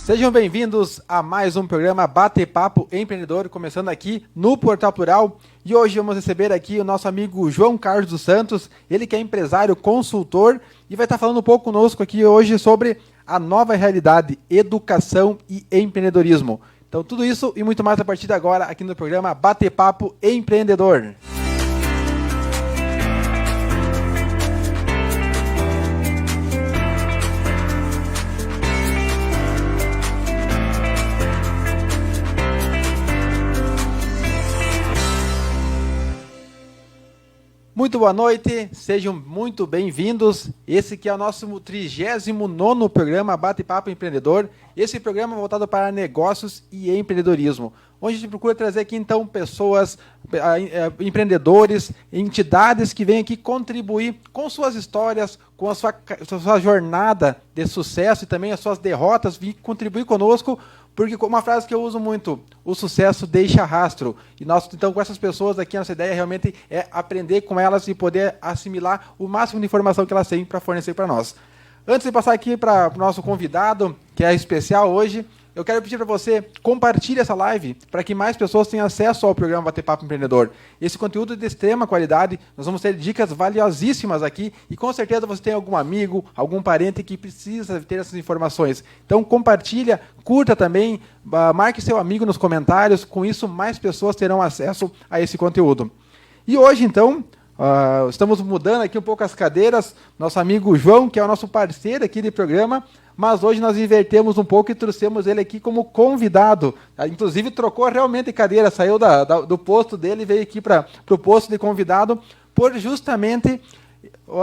Sejam bem-vindos a mais um programa Bate-Papo Empreendedor, começando aqui no Portal Plural. E hoje vamos receber aqui o nosso amigo João Carlos dos Santos, ele que é empresário, consultor, e vai estar falando um pouco conosco aqui hoje sobre a nova realidade, educação e empreendedorismo. Então, tudo isso e muito mais a partir de agora aqui no programa Bate-Papo Empreendedor. Muito boa noite, sejam muito bem-vindos. Esse que é o nosso 39º programa Bate-Papo Empreendedor. Esse programa é voltado para negócios e empreendedorismo, onde a gente procura trazer aqui, então, pessoas, empreendedores, entidades que vêm aqui contribuir com suas histórias, com a sua jornada de sucesso e também as suas derrotas, vir contribuir conosco. Porque uma frase que eu uso muito, o sucesso deixa rastro. E nós, então, com essas pessoas aqui, a nossa ideia realmente é aprender com elas e poder assimilar o máximo de informação que elas têm para fornecer para nós. Antes de passar aqui para o nosso convidado, que é especial hoje, eu quero pedir para você compartilhe essa live para que mais pessoas tenham acesso ao programa Bate-Papo Empreendedor. Esse conteúdo é de extrema qualidade, nós vamos ter dicas valiosíssimas aqui e com certeza você tem algum amigo, algum parente que precisa ter essas informações. Então compartilha, curta também, marque seu amigo nos comentários, com isso mais pessoas terão acesso a esse conteúdo. E hoje então, estamos mudando aqui um pouco as cadeiras, nosso amigo João, que é o nosso parceiro aqui de programa, mas hoje nós invertemos um pouco e trouxemos ele aqui como convidado. Inclusive trocou realmente de cadeira, saiu do posto dele e veio aqui para o posto de convidado, por justamente,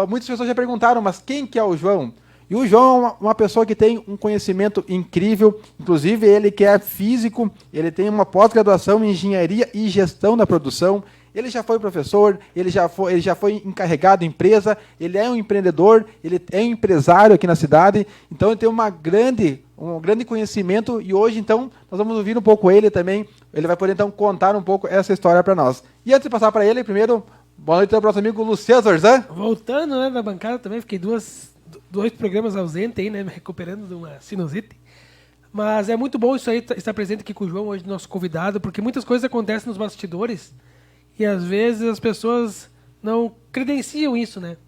muitas pessoas já perguntaram, mas quem que é o João? E o João é uma pessoa que tem um conhecimento incrível, inclusive ele que é físico, ele tem uma pós-graduação em engenharia e gestão da produção. Ele já foi professor, ele já foi encarregado de empresa, ele é um empreendedor, ele é um empresário aqui na cidade, então ele tem um grande conhecimento e hoje, então, nós vamos ouvir um pouco ele também, ele vai poder, então, contar um pouco essa história para nós. E antes de passar para ele, primeiro, boa noite ao nosso amigo Luciano Zorzan. Voltando, né, na bancada também, fiquei dois programas ausentes aí, né, me recuperando de uma sinusite. Mas é muito bom isso aí, estar presente aqui com o João, hoje nosso convidado, porque muitas coisas acontecem nos bastidores, e às vezes as pessoas não credenciam isso, né?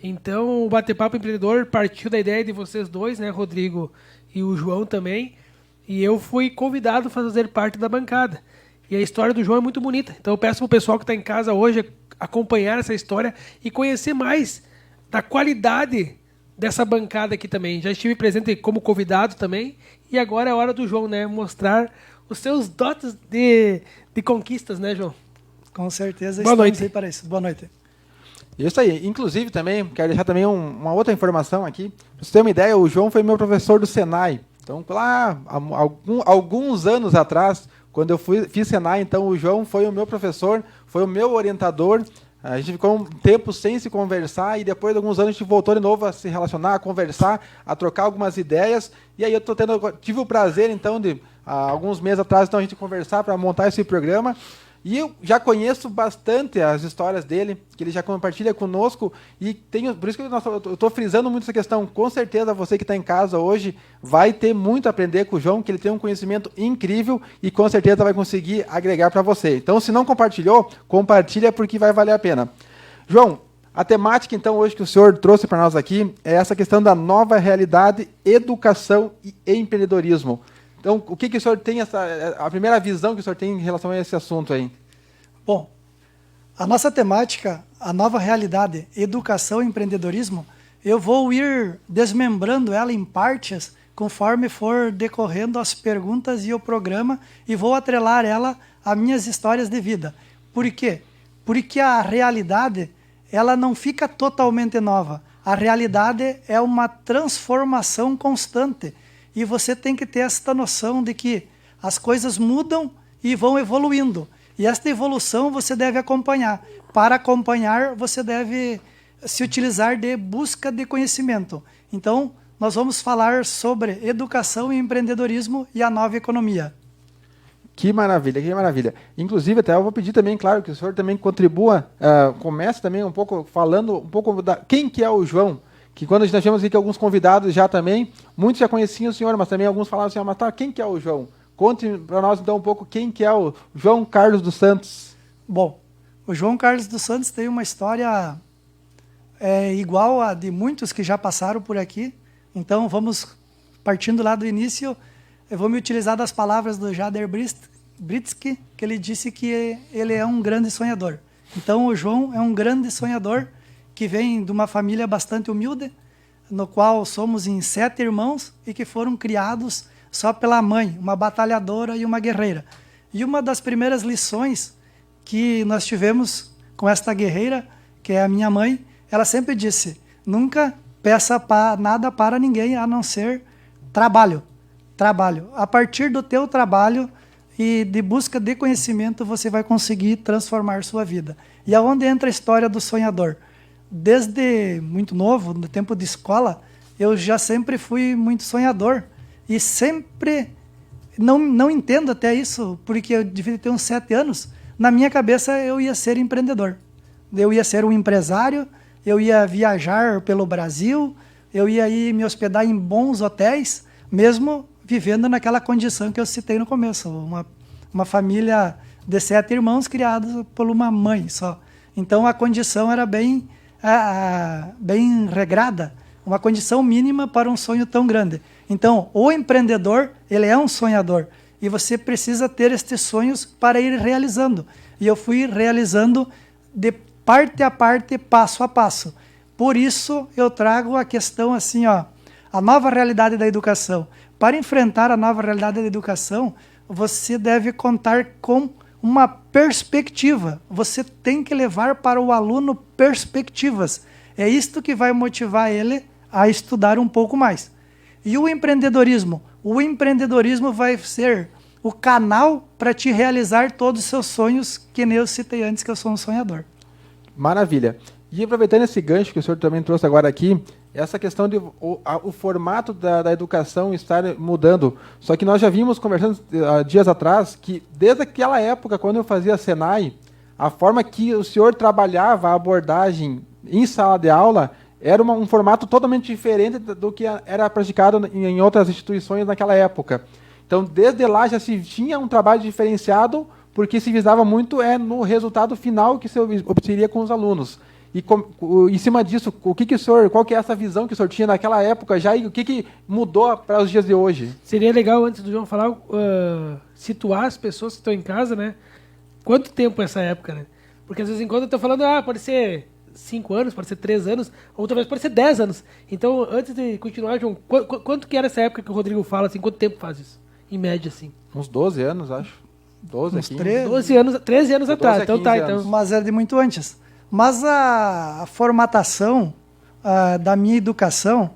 Então o Bate-Papo Empreendedor partiu da ideia de vocês dois, né, Rodrigo e o João também, e eu fui convidado a fazer parte da bancada. E a história do João é muito bonita. Então eu peço para o pessoal que está em casa hoje acompanhar essa história e conhecer mais da qualidade dessa bancada aqui também. Já estive presente como convidado também, e agora é a hora do João, né, mostrar os seus dotes de conquistas, né, João? Com certeza, boa noite. Aí para isso. Boa noite. Isso aí. Inclusive também, quero deixar também uma outra informação aqui. Para você ter uma ideia, o João foi meu professor do Senai. Então, lá, alguns anos atrás, quando eu fiz Senai, então o João foi o meu professor, foi o meu orientador. A gente ficou um tempo sem se conversar e depois de alguns anos a gente voltou de novo a se relacionar, a conversar, a trocar algumas ideias. E aí eu tive o prazer, então, de alguns meses atrás, então, a gente conversar para montar esse programa. E eu já conheço bastante as histórias dele, que ele já compartilha conosco, e por isso que eu estou frisando muito essa questão. Com certeza você que está em casa hoje vai ter muito a aprender com o João, que ele tem um conhecimento incrível e com certeza vai conseguir agregar para você. Então, se não compartilhou, compartilha porque vai valer a pena. João, a temática então hoje que o senhor trouxe para nós aqui é essa questão da nova realidade, educação e empreendedorismo. Então, o que o senhor tem, a primeira visão que o senhor tem em relação a esse assunto aí? Bom, a nossa temática, a nova realidade, educação e empreendedorismo, eu vou ir desmembrando ela em partes conforme for decorrendo as perguntas e o programa e vou atrelar ela a minhas histórias de vida. Por quê? Porque a realidade, ela não fica totalmente nova. A realidade é uma transformação constante. E você tem que ter esta noção de que as coisas mudam e vão evoluindo. E esta evolução você deve acompanhar. Para acompanhar, você deve se utilizar de busca de conhecimento. Então, nós vamos falar sobre educação e empreendedorismo e a nova economia. Que maravilha, que maravilha. Inclusive, até eu vou pedir também, claro, que o senhor também contribua, comece também um pouco falando um pouco quem que é o João. que quando nós tivemos aqui alguns convidados já também, muitos já conheciam o senhor, mas também alguns falavam assim, mas tá, quem que é o João? Conte para nós então um pouco quem que é o João Carlos dos Santos. Bom, o João Carlos dos Santos tem uma história igual a de muitos que já passaram por aqui. Então, vamos partindo lá do início. Eu vou me utilizar das palavras do Jader Britsky, que ele disse que ele é um grande sonhador. Então, o João é um grande sonhador que vem de uma família bastante humilde, no qual somos em 7 irmãos e que foram criados só pela mãe, uma batalhadora e uma guerreira. E uma das primeiras lições que nós tivemos com esta guerreira, que é a minha mãe, ela sempre disse, nunca peça nada para ninguém a não ser trabalho. Trabalho. A partir do teu trabalho e de busca de conhecimento, você vai conseguir transformar sua vida. E aonde entra a história do sonhador? Desde muito novo, no tempo de escola, eu já sempre fui muito sonhador. E sempre, não entendo até isso, porque eu devia ter uns 7 anos, na minha cabeça eu ia ser empreendedor. Eu ia ser um empresário, eu ia viajar pelo Brasil, eu ia ir me hospedar em bons hotéis, mesmo vivendo naquela condição que eu citei no começo, uma família de 7 irmãos criados por uma mãe só. Então a condição era bem regrada, uma condição mínima para um sonho tão grande. Então o empreendedor, ele é um sonhador e você precisa ter estes sonhos para ir realizando. E eu fui realizando de parte a parte, passo a passo. Por isso eu trago a questão assim, ó, a nova realidade da educação. Para enfrentar a nova realidade da educação, você deve contar com uma perspectiva. Você tem que levar para o aluno perspectivas. É isto que vai motivar ele a estudar um pouco mais. E o empreendedorismo? O empreendedorismo vai ser o canal para te realizar todos os seus sonhos, que nem eu citei antes, que eu sou um sonhador. Maravilha. E aproveitando esse gancho que o senhor também trouxe agora aqui, essa questão de o formato da educação estar mudando. Só que nós já vimos, conversando dias atrás, que desde aquela época, quando eu fazia Senai, a forma que o senhor trabalhava a abordagem em sala de aula era um formato totalmente diferente do que era praticado em outras instituições naquela época. Então, desde lá já se tinha um trabalho diferenciado, porque se visava muito no resultado final que se obteria com os alunos. E em cima disso, qual que é essa visão que o senhor tinha naquela época já e o que mudou para os dias de hoje? Seria legal, antes do João falar, situar as pessoas que estão em casa, né? Quanto tempo é essa época, né? Porque às vezes enquanto eu estou falando, pode ser 5 anos, pode ser 3 anos, ou talvez pode ser 10 anos. Então, antes de continuar, João, quanto que era essa época que o Rodrigo fala, assim, quanto tempo faz isso? Em média, assim. Uns 12 anos, acho. 12, uns 15. 12 anos, 13 anos atrás. Então tá, então. Mas era de muito antes. Mas a formatação da minha educação,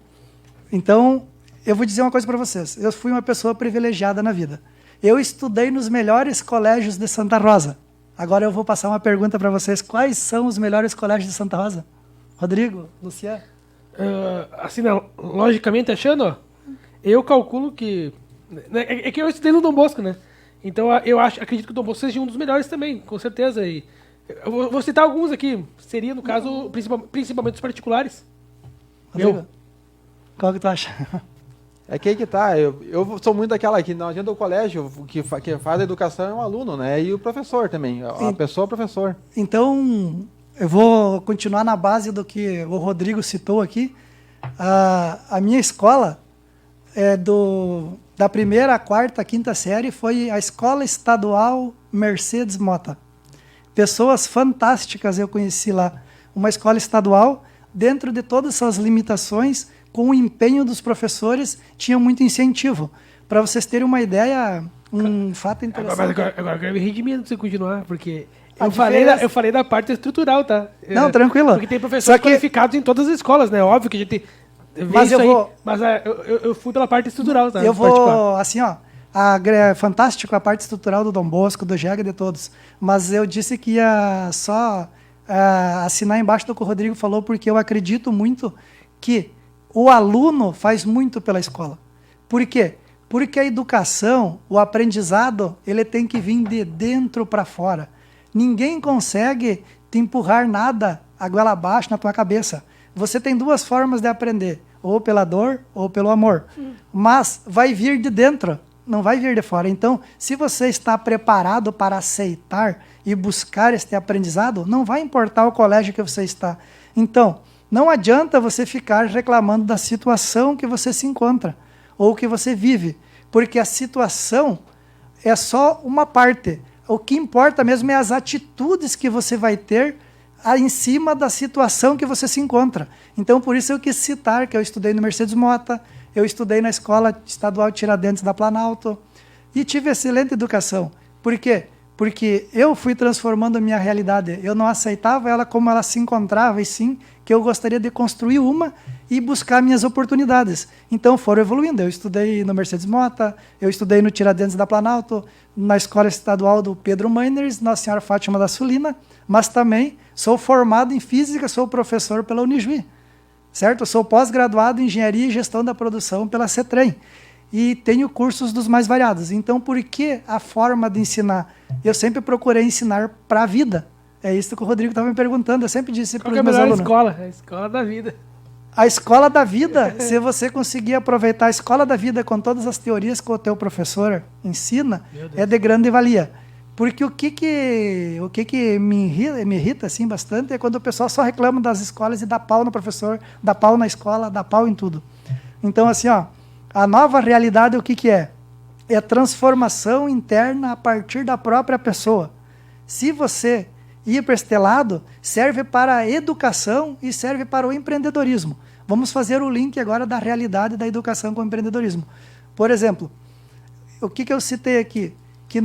então, eu vou dizer uma coisa para vocês. Eu fui uma pessoa privilegiada na vida. Eu estudei nos melhores colégios de Santa Rosa. Agora eu vou passar uma pergunta para vocês. Quais são os melhores colégios de Santa Rosa? Rodrigo, Luciano? Assim, logicamente achando, ó, eu calculo que... É que eu estudei no Dom Bosco, né? Então eu acredito que o Dom Bosco seja um dos melhores também, com certeza. E eu vou citar alguns aqui. Seria, no caso, principalmente os particulares. Rodrigo, qual que tu acha? É que aí que tá, eu sou muito daquela que não adianta o colégio, que faz a educação é um aluno, né? E o professor também, a pessoa é o professor. Então, eu vou continuar na base do que o Rodrigo citou aqui. A minha escola, da 1ª à 4ª, 5ª série, foi a Escola Estadual Mercedes Mota. Pessoas fantásticas eu conheci lá. Uma escola estadual, dentro de todas as suas limitações, com o empenho dos professores, tinha muito incentivo. Para vocês terem uma ideia, um fato interessante. Agora eu quero me redimir antes de você continuar, porque eu falei da parte estrutural, tá? Não, tranquilo. Porque tem professores qualificados em todas as escolas, né? Óbvio que a gente vê isso aí, mas eu fui pela parte estrutural, tá? Eu vou, assim, ó, fantástico a parte estrutural do Dom Bosco, do JEG, de todos. Mas eu disse que ia só assinar embaixo do que o Rodrigo falou, porque eu acredito muito que o aluno faz muito pela escola. Por quê? Porque a educação, o aprendizado, ele tem que vir de dentro para fora. Ninguém consegue te empurrar nada a goela abaixo na tua cabeça. você tem duas formas de aprender, ou pela dor ou pelo amor. Mas vai vir de dentro, não vai vir de fora. Então, se você está preparado para aceitar e buscar este aprendizado, não vai importar o colégio que você está. Então, não adianta você ficar reclamando da situação que você se encontra ou que você vive, porque a situação é só uma parte. O que importa mesmo é as atitudes que você vai ter em cima da situação que você se encontra. Então, por isso eu quis citar que eu estudei no Mercedes Mota, eu estudei na Escola Estadual Tiradentes da Planalto e tive excelente educação. Por quê? Porque eu fui transformando a minha realidade. Eu não aceitava ela como ela se encontrava, e sim que eu gostaria de construir uma e buscar minhas oportunidades. Então foram evoluindo. Eu estudei no Mercedes Mota, eu estudei no Tiradentes da Planalto, na Escola Estadual do Pedro Meiners, Nossa Senhora Fátima da Sulina, mas também sou formado em Física, sou professor pela Unijuí, certo? Eu sou pós-graduado em Engenharia e Gestão da Produção pela CETREM e tenho cursos dos mais variados. Então, por que a forma de ensinar? Eu sempre procurei ensinar para a vida. É isso que o Rodrigo estava me perguntando. Eu sempre disse para os meus alunos. Qual é a melhor escola? A escola da vida. A escola da vida, se você conseguir aproveitar a escola da vida com todas as teorias que o teu professor ensina, é de grande valia. Porque o que me irrita assim, bastante é quando o pessoal só reclama das escolas e dá pau no professor, dá pau na escola, dá pau em tudo. Então, assim, ó, a nova realidade, o que é? É transformação interna a partir da própria pessoa. Se você ir para este lado, serve para a educação e serve para o empreendedorismo. Vamos fazer o link agora da realidade da educação com o empreendedorismo. Por exemplo, o que eu citei aqui? Que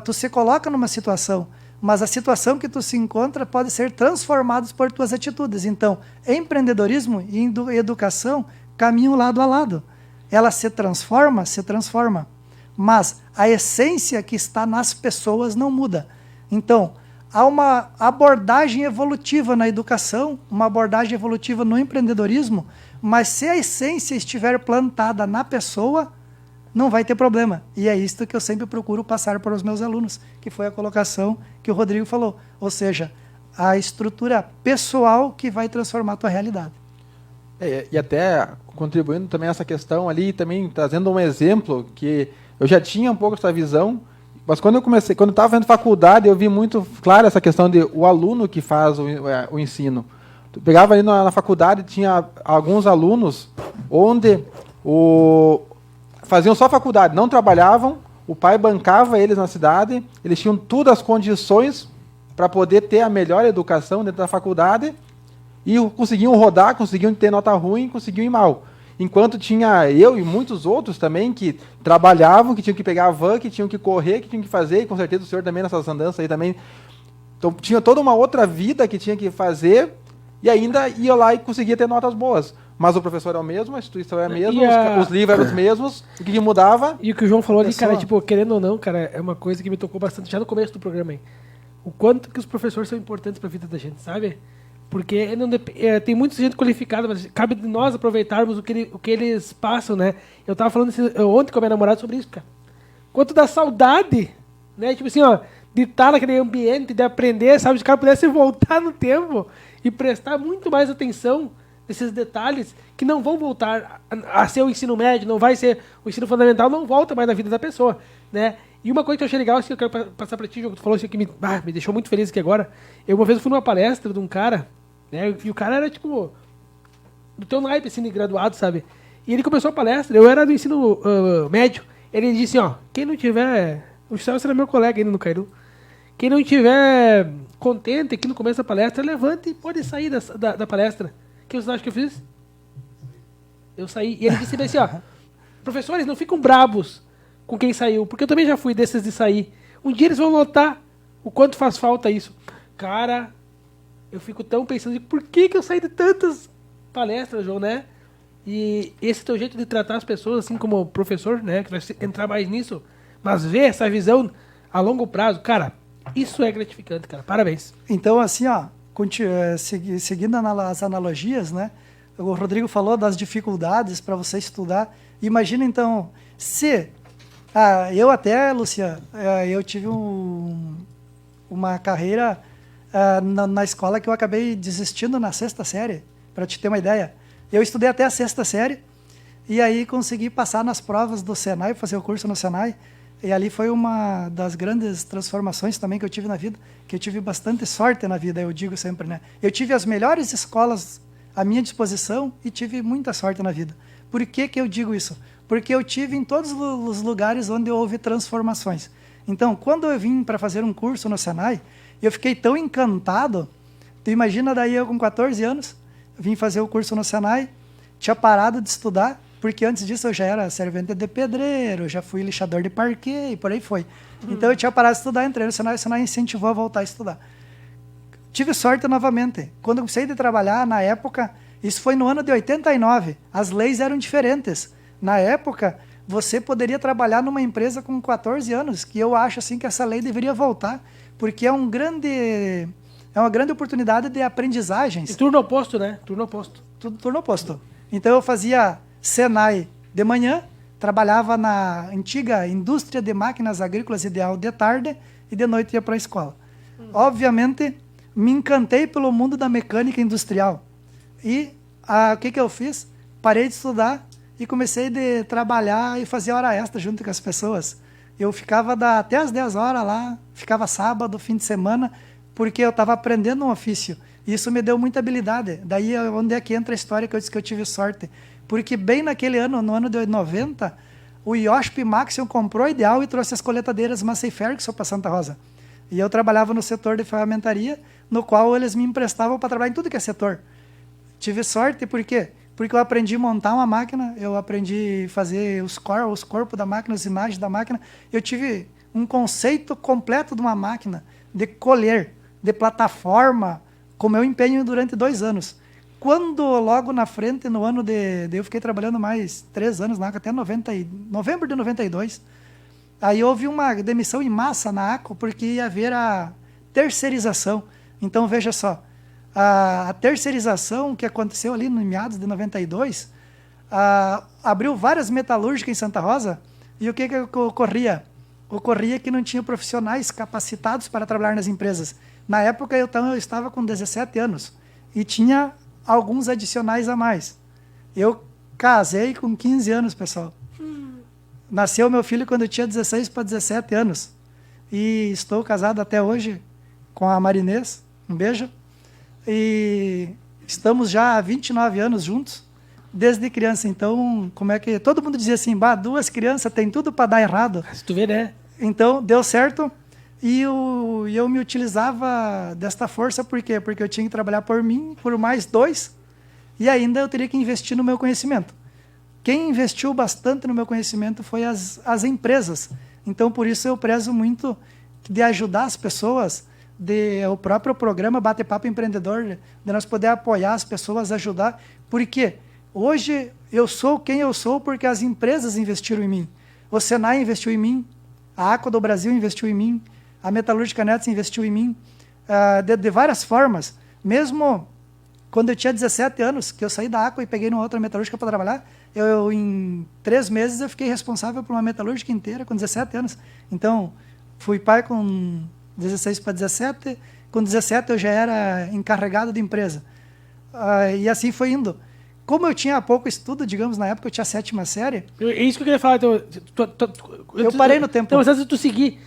tu se coloca numa situação, mas a situação que tu se encontra pode ser transformada por tuas atitudes. Então, empreendedorismo e educação caminham lado a lado. Ela se transforma, mas a essência que está nas pessoas não muda. Então, há uma abordagem evolutiva na educação, uma abordagem evolutiva no empreendedorismo, mas se a essência estiver plantada na pessoa, não vai ter problema. E é isto que eu sempre procuro passar para os meus alunos, que foi a colocação que o Rodrigo falou. Ou seja, a estrutura pessoal que vai transformar a tua realidade. E até contribuindo também essa questão ali, também trazendo um exemplo que eu já tinha um pouco essa visão, mas quando eu estava fazendo faculdade, eu vi muito claro essa questão de o aluno que faz o ensino. Tu pegava ali na faculdade, tinha alguns alunos onde faziam só faculdade, não trabalhavam, o pai bancava eles na cidade, eles tinham todas as condições para poder ter a melhor educação dentro da faculdade e conseguiam rodar, conseguiam ter nota ruim, conseguiam ir mal. Enquanto tinha eu e muitos outros também que trabalhavam, que tinham que pegar a van, que tinham que correr, que tinham que fazer, e com certeza o senhor também nessas andanças aí também. Então tinha toda uma outra vida que tinha que fazer e ainda ia lá e conseguia ter notas boas. Mas o professor é o mesmo, a instituição é a mesma, os livros eram os mesmos, o que mudava... E o que o João falou ali, cara, tipo, querendo ou não, cara, é uma coisa que me tocou bastante já no começo do programa aí. O quanto que os professores são importantes para a vida da gente, sabe? Porque tem muita gente qualificada, mas cabe de nós aproveitarmos o que eles passam, né? Eu tava falando ontem com a minha namorada sobre isso, cara. Quanto da saudade, né? Tipo assim, ó, de estar naquele ambiente, de aprender, sabe? Se o cara pudesse voltar no tempo e prestar muito mais atenção nesses detalhes que não vão voltar a ser o ensino médio, não vai ser o ensino fundamental, não volta mais na vida da pessoa, né? E uma coisa que eu achei legal, assim, que eu quero passar pra ti, João, que tu falou assim, que me deixou muito feliz aqui agora. Uma vez eu fui numa palestra de um cara, né? E o cara era, tipo, do teu naipe, assim, de graduado, sabe? E ele começou a palestra, eu era do ensino médio. Ele disse, ó, quem não tiver... O Celso era meu colega ainda no Cairu. Quem não tiver contente aqui no começo da palestra, levante e pode sair da palestra. O que vocês acham que eu fiz? Eu saí. E ele disse assim, ó, professores, não ficam brabos com quem saiu, porque eu também já fui desses de sair. Um dia eles vão notar o quanto faz falta isso. Cara, eu fico tão pensando, por que eu saí de tantas palestras, João, né? E esse teu jeito de tratar as pessoas, assim como professor, né, que vai entrar mais nisso, mas ver essa visão a longo prazo, cara, isso é gratificante, cara. Parabéns. Então, assim, ó, seguindo as analogias, né? O Rodrigo falou das dificuldades para você estudar. Imagina, então, se... eu até, Luciano, eu tive uma carreira na escola que eu acabei desistindo na 6ª série, para te ter uma ideia. Eu estudei até a 6ª série, e aí consegui passar nas provas do Senai, fazer o curso no Senai, e ali foi uma das grandes transformações também que eu tive na vida, que eu tive bastante sorte na vida, eu digo sempre, né? Eu tive as melhores escolas à minha disposição e tive muita sorte na vida. Por que que eu digo isso? Porque eu tive em todos os lugares onde houve transformações. Então, quando eu vim para fazer um curso no Senai, eu fiquei tão encantado. Tu imagina daí eu com 14 anos, vim fazer o curso no Senai, tinha parado de estudar, porque antes disso eu já era servente de pedreiro, já fui lixador de parquet e por aí foi. Então eu tinha parado de estudar, entrei no Senai, o Senai incentivou a voltar a estudar. Tive sorte novamente. Quando eu comecei a trabalhar, na época, isso foi no ano de 89, as leis eram diferentes. Na época, você poderia trabalhar numa empresa com 14 anos, que eu acho assim que essa lei deveria voltar, porque é uma grande oportunidade de aprendizagens. E turno oposto, né? Turno oposto. Tudo turno oposto. Então eu fazia Senai de manhã, trabalhava na antiga indústria de máquinas agrícolas Ideal de tarde e de noite ia para a escola. Obviamente, me encantei pelo mundo da mecânica industrial. E o que eu fiz? Parei de estudar e comecei a trabalhar e fazer hora extra junto com as pessoas. Eu ficava até as 10 horas lá, ficava sábado, fim de semana, porque eu estava aprendendo um ofício. E isso me deu muita habilidade. Daí é onde é que entra a história que eu disse que eu tive sorte. Porque bem naquele ano, no ano de 90, o IOSP Maxion comprou a Ideal e trouxe as coletadeiras Massey Ferguson para Santa Rosa. E eu trabalhava no setor de ferramentaria, no qual eles me emprestavam para trabalhar em tudo que é setor. Tive sorte, por quê? Porque eu aprendi a montar uma máquina, eu aprendi a fazer os corpos da máquina, as imagens da máquina. Eu tive um conceito completo de uma máquina, de colher, de plataforma, como eu empenho durante 2 anos. Quando logo na frente, no ano eu fiquei trabalhando mais 3 anos lá, até novembro de 92, aí houve uma demissão em massa na ACO, porque ia haver a terceirização. Então, veja só, a terceirização que aconteceu ali no meados de 92, abriu várias metalúrgicas em Santa Rosa, e o que ocorria? Ocorria que não tinha profissionais capacitados para trabalhar nas empresas. Na época, eu estava com 17 anos, e tinha alguns adicionais a mais. Eu casei com 15 anos, pessoal. Nasceu meu filho quando eu tinha 16 para 17 anos. E estou casado até hoje com a Marinês. Um beijo. E estamos já há 29 anos juntos, desde criança. Então, como é que... Todo mundo dizia assim, 2 crianças tem tudo para dar errado. Se tu vê, né? Então, deu certo. E eu me utilizava desta força, por quê? Porque eu tinha que trabalhar por mim, por mais 2, e ainda eu teria que investir no meu conhecimento. Quem investiu bastante no meu conhecimento foi as empresas. Então, por isso eu prezo muito de ajudar as pessoas, o próprio programa Bate-Papo Empreendedor, de nós poder apoiar as pessoas, ajudar. Porque hoje eu sou quem eu sou porque as empresas investiram em mim. O Senai investiu em mim, a ACO do Brasil investiu em mim, a Metalúrgica Nets investiu em mim, de várias formas. Mesmo quando eu tinha 17 anos, que eu saí da ACO e peguei numa outra metalúrgica para trabalhar, em 3 meses eu fiquei responsável por uma metalúrgica inteira, com 17 anos. Então, fui pai com 16 para 17, com 17 eu já era encarregado de empresa. E assim foi indo. Como eu tinha pouco estudo, digamos, na época eu tinha a 7ª série... É isso que eu queria falar. Então, eu parei no tempo. Então, antes de tu seguir,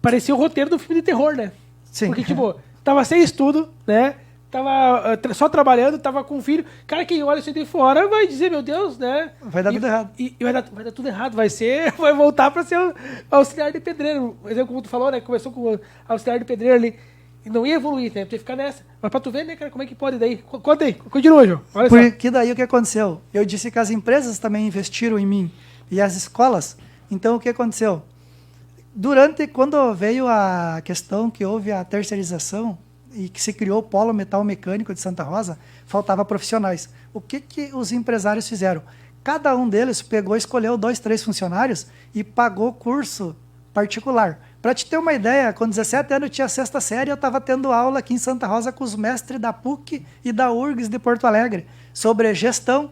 parecia o roteiro do filme de terror, né? Sim. Porque, tipo, tava sem estudo, né? Tava só trabalhando, tava com um filho. Cara, quem olha isso aí de fora vai dizer, meu Deus, né? Vai dar tudo errado. E vai dar tudo errado. Vai voltar para ser auxiliar de pedreiro. Por exemplo, como tu falou, né? Começou com auxiliar de pedreiro ali. E não ia evoluir, né? Tem que ficar nessa. Mas pra tu ver, né, cara, como é que pode daí? Conta aí, continua, João. Olha só. Porque daí o que aconteceu? Eu disse que as empresas também investiram em mim. E as escolas. Então, o que aconteceu? Quando veio a questão que houve a terceirização e que se criou o Polo Metal Mecânico de Santa Rosa, faltava profissionais. O que os empresários fizeram? Cada um deles escolheu 2, 3 funcionários e pagou curso particular. Para te ter uma ideia, com 17 anos eu tinha a 6ª série, eu estava tendo aula aqui em Santa Rosa com os mestres da PUC e da URGS de Porto Alegre sobre gestão,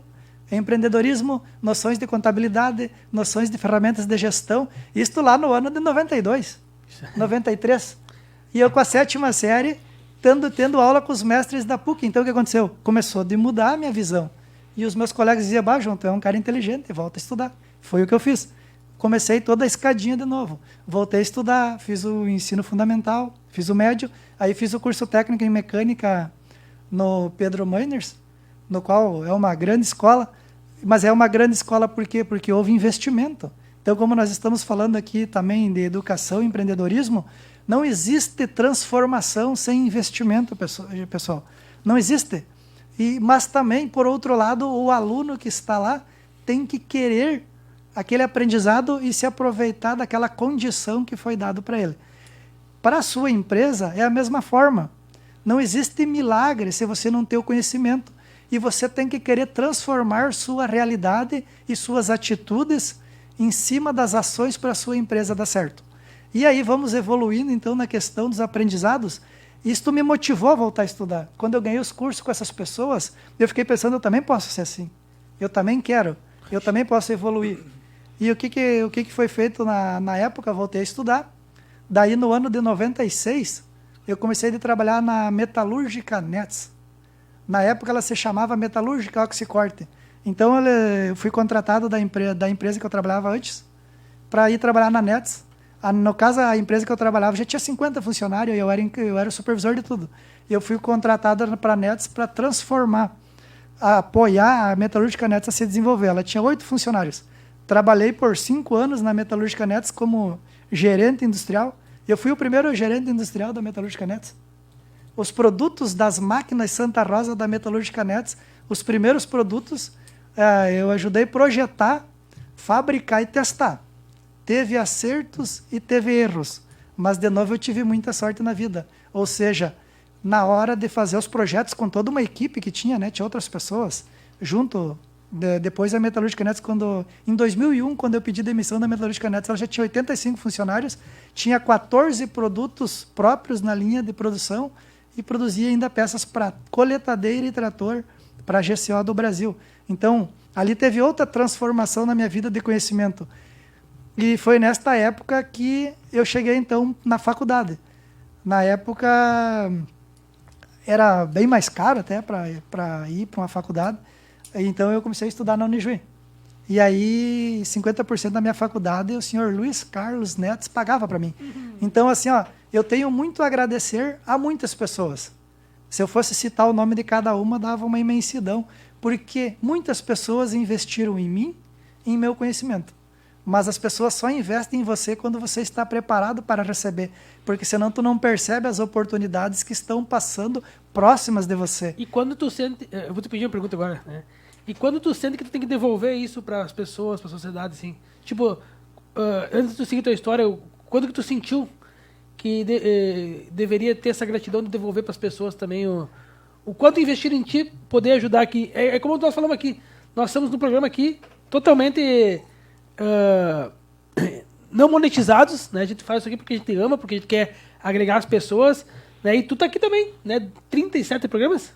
empreendedorismo, noções de contabilidade, noções de ferramentas de gestão. Isto lá no ano de 92, 93. E eu com a 7ª série tendo aula com os mestres da PUC. Então, o que aconteceu? Começou a mudar a minha visão. E os meus colegas diziam, João, tu é um cara inteligente, volta a estudar. Foi o que eu fiz. Comecei toda a escadinha de novo. Voltei a estudar, fiz o ensino fundamental, fiz o médio, aí fiz o curso técnico em mecânica no Pedro Meiners, no qual é uma grande escola. Mas é uma grande escola por quê? Porque houve investimento. Então, como nós estamos falando aqui também de educação e empreendedorismo, não existe transformação sem investimento, pessoal. Não existe. Mas também, por outro lado, o aluno que está lá tem que querer aquele aprendizado e se aproveitar daquela condição que foi dado para ele. Para a sua empresa, é a mesma forma. Não existe milagre se você não ter o conhecimento. E você tem que querer transformar sua realidade e suas atitudes em cima das ações para a sua empresa dar certo. E aí vamos evoluindo, então, na questão dos aprendizados. Isto me motivou a voltar a estudar. Quando eu ganhei os cursos com essas pessoas, eu fiquei pensando, eu também posso ser assim. Eu também quero. Eu também posso evoluir. E o que foi feito na época? Voltei a estudar. Daí, no ano de 96, eu comecei a trabalhar na Metalúrgica Nets. Na época, ela se chamava Metalúrgica Oxicorte. Então, eu fui contratado da empresa que eu trabalhava antes para ir trabalhar na Nets. No caso, a empresa que eu trabalhava já tinha 50 funcionários e eu era o supervisor de tudo. E eu fui contratado para a Nets para transformar, apoiar a Metalúrgica Nets a se desenvolver. Ela tinha 8 funcionários. Trabalhei por 5 anos na Metalúrgica Nets como gerente industrial. Eu fui o primeiro gerente industrial da Metalúrgica Nets. Os produtos das máquinas Santa Rosa da Metalúrgica Nets, os primeiros produtos, eu ajudei a projetar, fabricar e testar. Teve acertos e teve erros, mas de novo eu tive muita sorte na vida. Ou seja, na hora de fazer os projetos com toda uma equipe que tinha, né, tinha outras pessoas, junto, depois da Metalúrgica Nets, em 2001, quando eu pedi demissão da Metalúrgica Nets, ela já tinha 85 funcionários, tinha 14 produtos próprios na linha de produção, e produzia ainda peças para coletadeira e trator para a GCO do Brasil. Então, ali teve outra transformação na minha vida de conhecimento. E foi nesta época que eu cheguei, então, na faculdade. Na época, era bem mais caro até para ir para uma faculdade. Então, eu comecei a estudar na Unijuí. E aí, 50% da minha faculdade, o senhor Luiz Carlos Neto pagava para mim. Então, assim, eu tenho muito a agradecer a muitas pessoas. Se eu fosse citar o nome de cada uma, dava uma imensidão, porque muitas pessoas investiram em mim e em meu conhecimento. Mas as pessoas só investem em você quando você está preparado para receber, porque senão tu não percebe as oportunidades que estão passando próximas de você. E quando tu sente... Eu vou te pedir uma pergunta agora, né? E quando tu sente que tu tem que devolver isso para as pessoas, para a sociedade, assim? Tipo, antes de tu seguir tua história, quando que tu sentiu que deveria ter essa gratidão de devolver para as pessoas também o quanto investir em ti, poder ajudar aqui? É como nós falamos aqui, nós estamos no programa aqui totalmente não monetizados, né? A gente faz isso aqui porque a gente ama, porque a gente quer agregar as pessoas, né? E tu tá aqui também, né? 37 programas?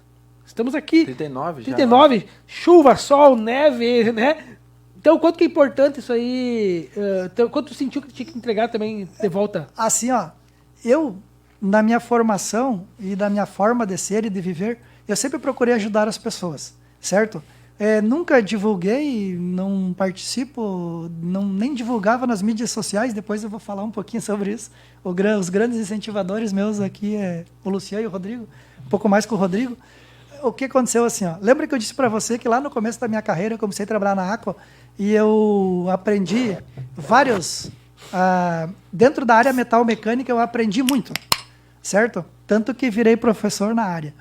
Estamos aqui. 39 já. 39, chuva, sol, neve, né? Então, quanto que é importante isso aí? Quanto tu sentiu que tinha que entregar também de volta? Assim, eu, na minha formação e da minha forma de ser e de viver, eu sempre procurei ajudar as pessoas, certo? Nunca divulguei, não participo, nem divulgava nas mídias sociais, depois eu vou falar um pouquinho sobre isso. Os grandes incentivadores meus aqui é o Luciano e o Rodrigo, um pouco mais com o Rodrigo. O que aconteceu assim, lembra que eu disse para você que lá no começo da minha carreira eu comecei a trabalhar na Aqua e eu aprendi vários... dentro da área metal mecânica eu aprendi muito, certo? Tanto que virei professor na área.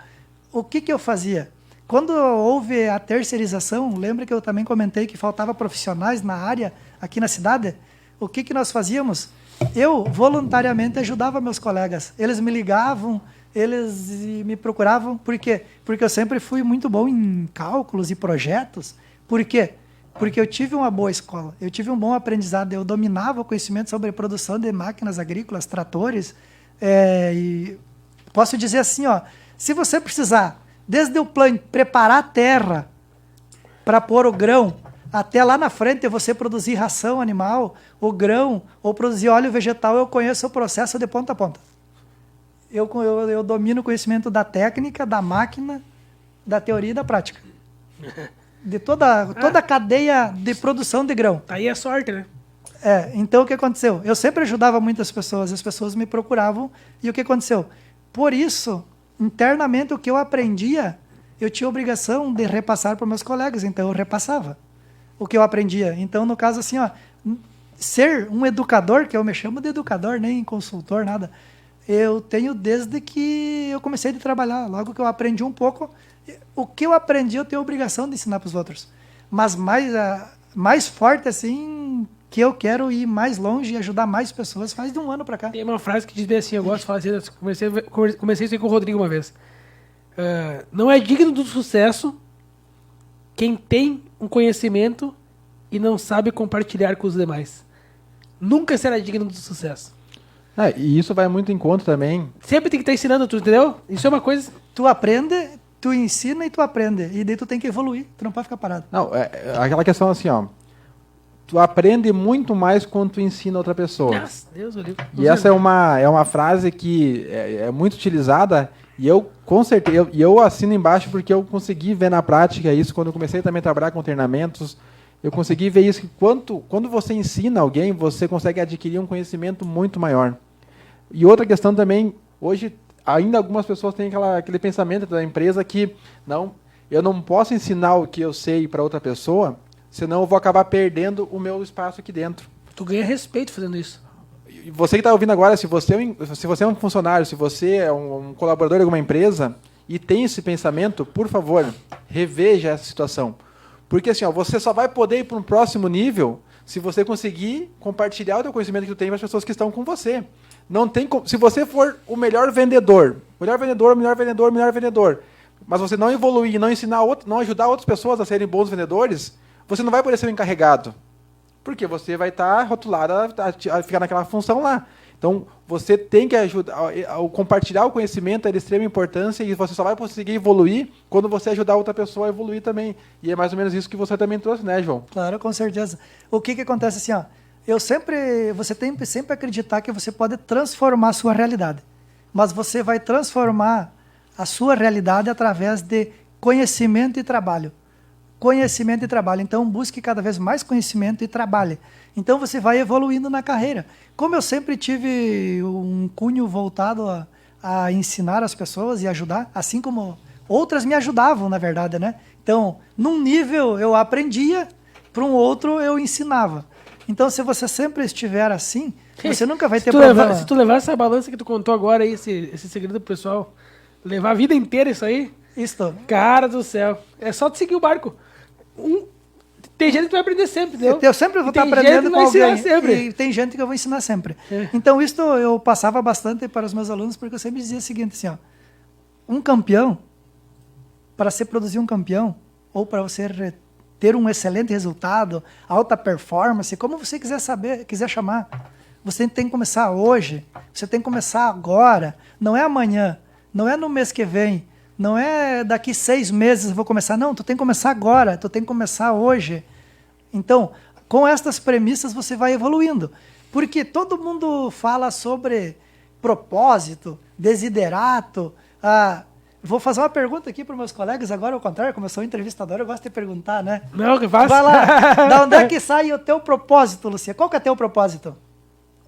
O que eu fazia? Quando houve a terceirização, lembra que eu também comentei que faltava profissionais na área aqui na cidade? O que nós fazíamos? Eu voluntariamente ajudava meus colegas. Eles me ligavam, eles me procuravam. Por quê? Porque eu sempre fui muito bom em cálculos e projetos. Por quê? Porque eu tive uma boa escola, eu tive um bom aprendizado, eu dominava o conhecimento sobre produção de máquinas agrícolas, tratores. E posso dizer assim, se você precisar, desde o plano, preparar a terra para pôr o grão, até lá na frente você produzir ração animal, o grão, ou produzir óleo vegetal, eu conheço o processo de ponta a ponta. eu domino o conhecimento da técnica, da máquina, da teoria e da prática. De toda a cadeia de produção de grão. Aí é sorte, né? Então o que aconteceu? Eu sempre ajudava muitas pessoas, as pessoas me procuravam, e o que aconteceu? Por isso, internamente, o que eu aprendia, eu tinha obrigação de repassar para meus colegas, então eu repassava o que eu aprendia. Então, no caso assim, ó, ser um educador, que eu me chamo de educador, nem consultor, nada, eu tenho desde que eu comecei a trabalhar, logo que eu aprendi um pouco, o que eu aprendi eu tenho a obrigação de ensinar para os outros. Mas mais forte assim, que eu quero ir mais longe e ajudar mais pessoas, faz de um ano para cá. Tem uma frase que diz bem assim, eu gosto de falar assim, comecei isso aí com o Rodrigo uma vez. Não é digno do sucesso quem tem um conhecimento e não sabe compartilhar com os demais. Nunca será digno do sucesso. E isso vai muito em conta também. Sempre tem que estar ensinando tudo, entendeu? Isso é uma coisa... Tu aprende, tu ensina e tu aprende. E daí tu tem que evoluir, tu não pode ficar parado. Não, aquela questão assim, ó. Tu aprende muito mais quando tu ensina outra pessoa. Nossa, Deus, eu E essa é uma frase que é muito utilizada, e eu com certeza eu assino embaixo porque eu consegui ver na prática isso quando eu comecei também a trabalhar com treinamentos. Eu consegui ver isso que quando você ensina alguém, você consegue adquirir um conhecimento muito maior. E outra questão também, hoje ainda algumas pessoas têm aquele pensamento da empresa que eu não posso ensinar o que eu sei para outra pessoa, senão eu vou acabar perdendo o meu espaço aqui dentro. Tu ganha respeito fazendo isso. E você que está ouvindo agora, se você é um funcionário, se você é um colaborador de alguma empresa e tem esse pensamento, por favor, reveja essa situação. Porque assim, você só vai poder ir para um próximo nível se você conseguir compartilhar o teu conhecimento que tu tem com as pessoas que estão com você. Não tem se você for o melhor vendedor, mas você não evoluir, não ensinar não ajudar outras pessoas a serem bons vendedores, você não vai poder ser um encarregado. Porque você vai estar rotulado a ficar naquela função lá. Então, você tem que ajudar, compartilhar o conhecimento é de extrema importância e você só vai conseguir evoluir quando você ajudar outra pessoa a evoluir também. E é mais ou menos isso que você também trouxe, né, João? Claro, com certeza. O que acontece assim, ó? Você tem que sempre acreditar que você pode transformar a sua realidade. Mas você vai transformar a sua realidade através de conhecimento e trabalho. Conhecimento e trabalho. Então, busque cada vez mais conhecimento e trabalhe. Então, você vai evoluindo na carreira. Como eu sempre tive um cunho voltado a ensinar as pessoas e ajudar, assim como outras me ajudavam, na verdade, né? Então, num nível eu aprendia, para um outro eu ensinava. Então, se você sempre estiver assim, você nunca vai ter problema. Se tu levar essa balança que tu contou agora, aí, esse segredo pro pessoal, levar a vida inteira isso aí, Isso. cara do céu, é só tu seguir o barco. Tem gente que vai aprender sempre, entendeu? Eu sempre vou estar aprendendo com alguém. Sempre. E tem gente que eu vou ensinar sempre. Então, isso eu passava bastante para os meus alunos, porque eu sempre dizia o seguinte, assim, ó, um campeão, para você produzir um campeão, ou para você ter um excelente resultado, alta performance, como você quiser chamar, você tem que começar hoje, você tem que começar agora, não é amanhã, não é no mês que vem, não é daqui 6 meses eu vou começar. Não, tu tem que começar agora, tu tem que começar hoje. Então, com estas premissas você vai evoluindo. Porque todo mundo fala sobre propósito, desiderato. Vou fazer uma pergunta aqui para os meus colegas agora, ao contrário, como eu sou entrevistador, eu gosto de perguntar, né? Não, que faz. Vai lá, da onde é que sai o teu propósito, Lucia? Qual que é teu propósito?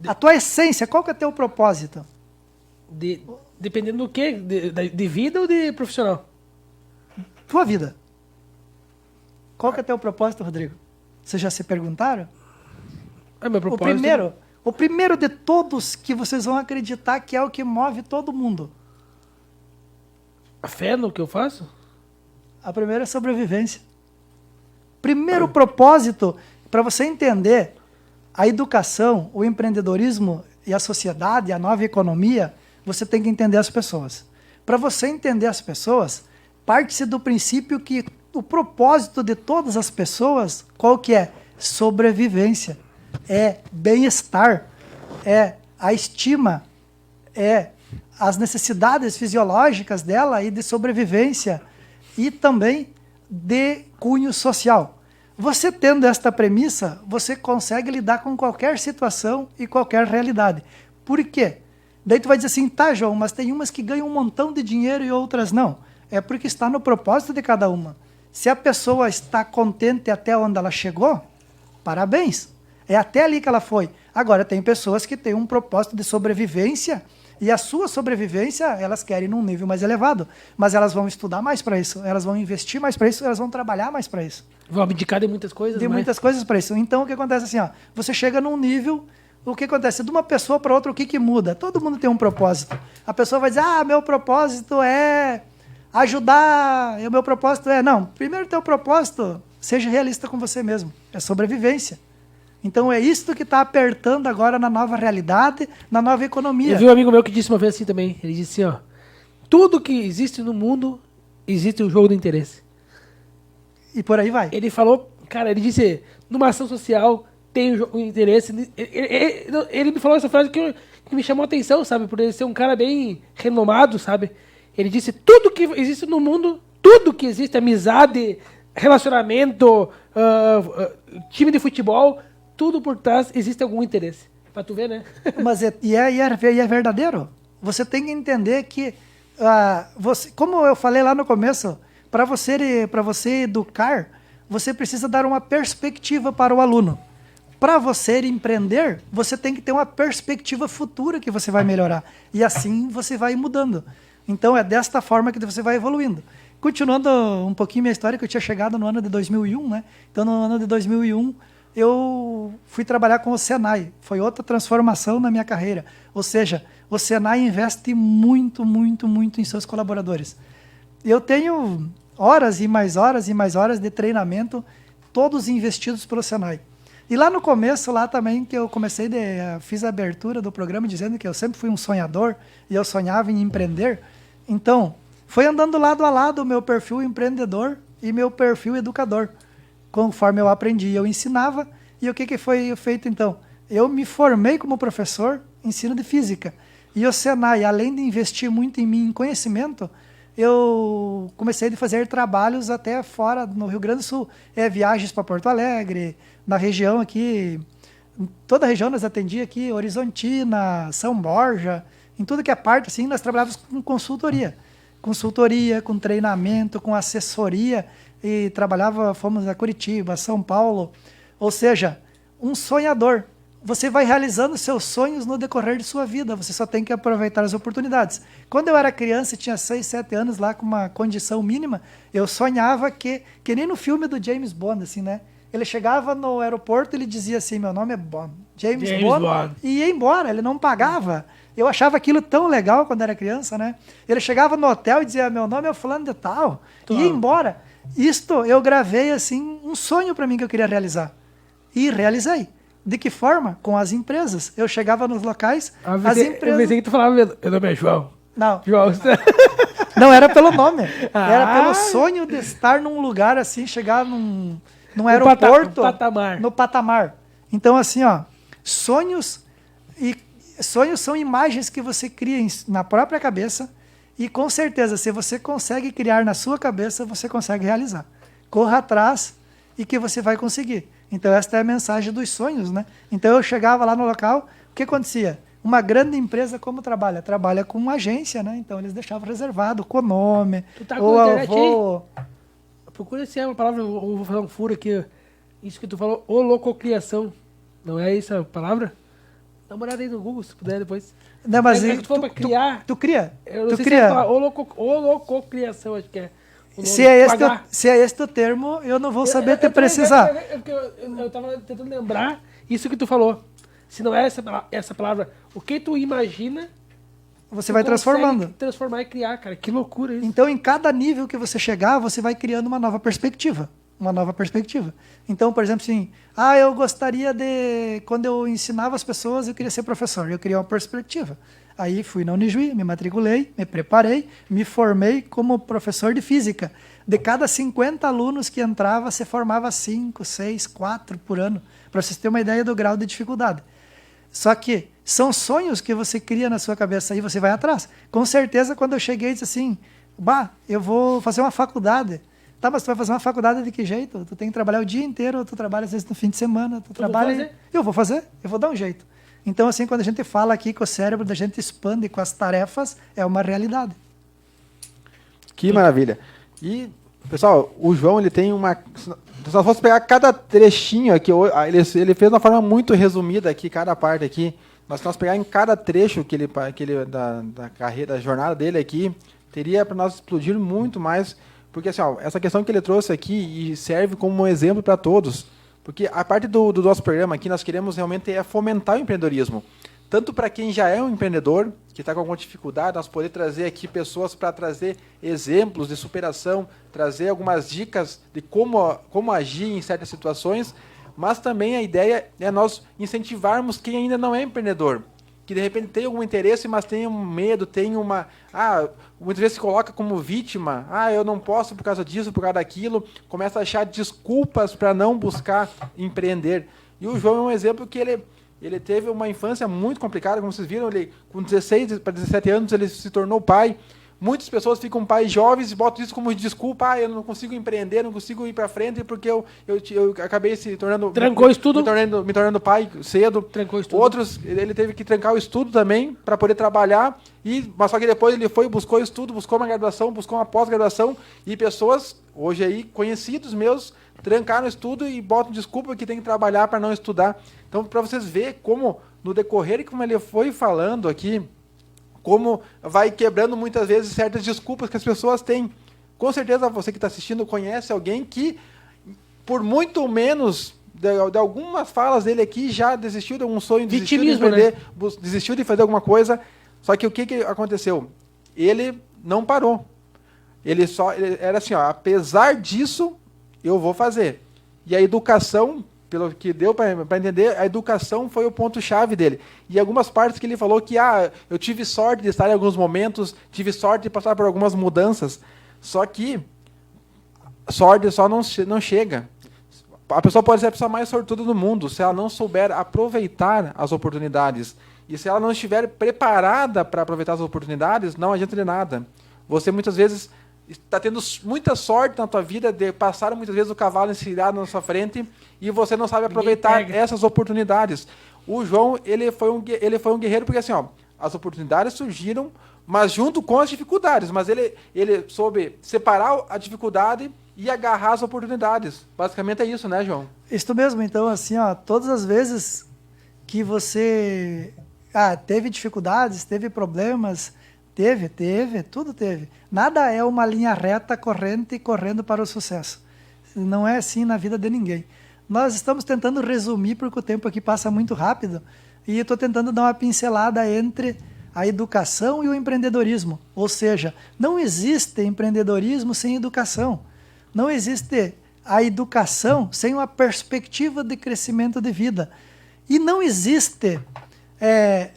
A tua essência, qual que é teu propósito? Dependendo do quê? De vida ou de profissional? Tua vida. Qual que é teu propósito, Rodrigo? Vocês já se perguntaram? Meu propósito... O primeiro de todos que vocês vão acreditar que é o que move todo mundo. A fé no que eu faço? A primeira é sobrevivência. Primeiro propósito, para você entender a educação, o empreendedorismo e a sociedade, a nova economia, você tem que entender as pessoas. Para você entender as pessoas, parte-se do princípio que o propósito de todas as pessoas, qual que é? Sobrevivência. É bem-estar. É a estima. É as necessidades fisiológicas dela e de sobrevivência. E também de cunho social. Você tendo esta premissa, você consegue lidar com qualquer situação e qualquer realidade. Por quê? Daí tu vai dizer assim, tá, João, mas tem umas que ganham um montão de dinheiro e outras não. É porque está no propósito de cada uma. Se a pessoa está contente até onde ela chegou, parabéns. É até ali que ela foi. Agora, tem pessoas que têm um propósito de sobrevivência e a sua sobrevivência, elas querem num nível mais elevado. Mas elas vão estudar mais para isso, elas vão investir mais para isso, elas vão trabalhar mais para isso. Vou abdicar de muitas coisas. De muitas coisas para isso. Então, o que acontece assim, ó, você chega num nível, o que acontece? De uma pessoa para outra, o que muda? Todo mundo tem um propósito. A pessoa vai dizer, meu propósito é ajudar, o meu propósito é... Não, primeiro teu propósito, seja realista com você mesmo. É sobrevivência. Então, é isso que está apertando agora na nova realidade, na nova economia. Eu vi um amigo meu que disse uma vez assim também, ele disse assim, ó, tudo que existe no mundo, existe um jogo do interesse. E por aí vai. Ele falou, cara, ele disse, numa ação social tem um interesse. Ele me falou essa frase que me chamou a atenção, sabe? Por ele ser um cara bem renomado, sabe? Ele disse, tudo que existe no mundo, tudo que existe, amizade, relacionamento, time de futebol, tudo por trás existe algum interesse. Pra tu ver, né? Mas é verdadeiro. Você tem que entender que, como eu falei lá no começo, para você educar, você precisa dar uma perspectiva para o aluno. Para você empreender, você tem que ter uma perspectiva futura que você vai melhorar. E assim você vai mudando. Então é desta forma que você vai evoluindo. Continuando um pouquinho minha história, que eu tinha chegado no ano de 2001, né? Então no ano de 2001 eu fui trabalhar com o Senai. Foi outra transformação na minha carreira. Ou seja, o Senai investe muito, muito, muito em seus colaboradores. Eu tenho horas e mais horas e mais horas de treinamento, todos investidos pelo Senai. E lá no começo, lá também, que eu fiz a abertura do programa dizendo que eu sempre fui um sonhador e eu sonhava em empreender. Então, foi andando lado a lado o meu perfil empreendedor e meu perfil educador. Conforme eu aprendi, eu ensinava. E o que foi feito então? Eu me formei como professor, ensino de física. E o Senai, além de investir muito em mim em conhecimento, eu comecei a fazer trabalhos até fora, no Rio Grande do Sul. Viagens para Porto Alegre, na região aqui, em toda a região nós atendia aqui, Horizontina, São Borja, em tudo que é parte, assim, nós trabalhávamos com consultoria. Consultoria, com treinamento, com assessoria, e fomos a Curitiba, São Paulo, ou seja, um sonhador. Você vai realizando seus sonhos no decorrer de sua vida, você só tem que aproveitar as oportunidades. Quando eu era criança, tinha 6, 7 anos lá com uma condição mínima, eu sonhava que nem no filme do James Bond, assim, né? Ele chegava no aeroporto e ele dizia assim, meu nome é Bond, James Bond, e ia embora, ele não pagava. Eu achava aquilo tão legal quando era criança, né? Ele chegava no hotel e dizia, meu nome é fulano de tal, e ia embora. Isto eu gravei, assim, um sonho para mim que eu queria realizar. E realizei. De que forma? Com as empresas. Eu chegava nos locais, as empresas... Eu pensei que tu falava, meu nome é João. Não. João. Não, era pelo nome. Era pelo sonho de estar num lugar assim, chegar num aeroporto. No patamar. Então, assim, ó, sonhos são imagens que você cria na própria cabeça e, com certeza, se você consegue criar na sua cabeça, você consegue realizar. Corra atrás e que você vai conseguir. Então, esta é a mensagem dos sonhos, né? Então, eu chegava lá no local, o que acontecia? Uma grande empresa, como trabalha? Trabalha com uma agência, né? Então, eles deixavam reservado com o nome. Tu tá com a internet aí? Procura se é uma palavra, eu vou fazer um furo aqui. Isso que tu falou, holococriação. Não é isso a palavra? Dá uma olhada aí no Google, se puder, depois. Não, mas é que tu falou pra criar. Tu cria? Eu não sei se é holococriação, acho que é. Se é este o termo, eu não vou saber te precisar. Eu tava tentando lembrar isso que tu falou. Se não é essa palavra, o que tu imagina, você vai transformando. Transformar e criar, cara. Que loucura isso. Então, em cada nível que você chegar, você vai criando uma nova perspectiva. Uma nova perspectiva. Então, por exemplo, assim, eu gostaria de... Quando eu ensinava as pessoas, eu queria ser professor. Eu queria uma perspectiva. Aí fui na Unijuí, me matriculei, me preparei, me formei como professor de física. De cada 50 alunos que entrava, você formava 5, 6, 4 por ano. Para vocês terem uma ideia do grau de dificuldade. Só que são sonhos que você cria na sua cabeça e você vai atrás. Com certeza, quando eu cheguei, disse assim, eu vou fazer uma faculdade. Tá, mas tu vai fazer uma faculdade de que jeito? Tu tem que trabalhar o dia inteiro, tu trabalha às vezes no fim de semana, tu trabalha... Eu vou fazer, eu vou dar um jeito. Então, assim, quando a gente fala aqui que o cérebro da gente expande com as tarefas, é uma realidade. Que maravilha. E, pessoal, o João, ele tem uma... Se nós fosse pegar cada trechinho aqui, ele fez de uma forma muito resumida aqui, cada parte aqui, mas se nós pegar em cada trecho da carreira, da jornada dele aqui, teria para nós explodir muito mais, porque assim, ó, essa questão que ele trouxe aqui e serve como um exemplo para todos, porque a parte do nosso programa aqui, nós queremos realmente fomentar o empreendedorismo. Tanto para quem já é um empreendedor, que está com alguma dificuldade, nós poder trazer aqui pessoas para trazer exemplos de superação, trazer algumas dicas de como agir em certas situações, mas também a ideia é nós incentivarmos quem ainda não é empreendedor, que de repente tem algum interesse, mas tem um medo, tem muitas vezes se coloca como vítima, eu não posso por causa disso, por causa daquilo, começa a achar desculpas para não buscar empreender. E o João é um exemplo que ele teve uma infância muito complicada, como vocês viram, ele com 16 para 17 anos ele se tornou pai. Muitas pessoas ficam pais jovens e botam isso como desculpa, eu não consigo empreender, não consigo ir para frente porque eu acabei se tornando... Trancou o estudo. Me tornando pai cedo. Trancou o estudo. Outros, ele teve que trancar o estudo também para poder trabalhar, mas só que depois ele foi, buscou estudo, buscou uma graduação, buscou uma pós-graduação, e pessoas, hoje aí, conhecidos meus, trancaram o estudo e botam desculpa que tem que trabalhar para não estudar. Então, para vocês verem como, no decorrer, como ele foi falando aqui, como vai quebrando muitas vezes certas desculpas que as pessoas têm. Com certeza você que está assistindo conhece alguém que, por muito menos de algumas falas dele aqui, já desistiu de algum sonho, desistiu de empreender, né? Desistiu de fazer alguma coisa. Só que o que aconteceu? Ele não parou. Ele era assim, apesar disso, eu vou fazer. E a educação, pelo que deu para entender, a educação foi o ponto-chave dele. E algumas partes que ele falou que eu tive sorte de estar em alguns momentos, tive sorte de passar por algumas mudanças, só que sorte só não chega. A pessoa pode ser a pessoa mais sortuda do mundo, se ela não souber aproveitar as oportunidades. E se ela não estiver preparada para aproveitar as oportunidades, não adianta de nada. Você muitas vezes está tendo muita sorte na tua vida de passar muitas vezes o cavalo encilhado na sua frente e você não sabe aproveitar essas oportunidades. O João, ele foi um guerreiro porque assim, as oportunidades surgiram, mas junto com as dificuldades, mas ele soube separar a dificuldade e agarrar as oportunidades. Basicamente é isso, né, João? Isso mesmo. Então, assim, todas as vezes que você teve dificuldades, teve problemas, tudo teve. Nada é uma linha reta, correndo para o sucesso. Não é assim na vida de ninguém. Nós estamos tentando resumir, porque o tempo aqui passa muito rápido, e eu estou tentando dar uma pincelada entre a educação e o empreendedorismo. Ou seja, não existe empreendedorismo sem educação. Não existe a educação sem uma perspectiva de crescimento de vida. E não existe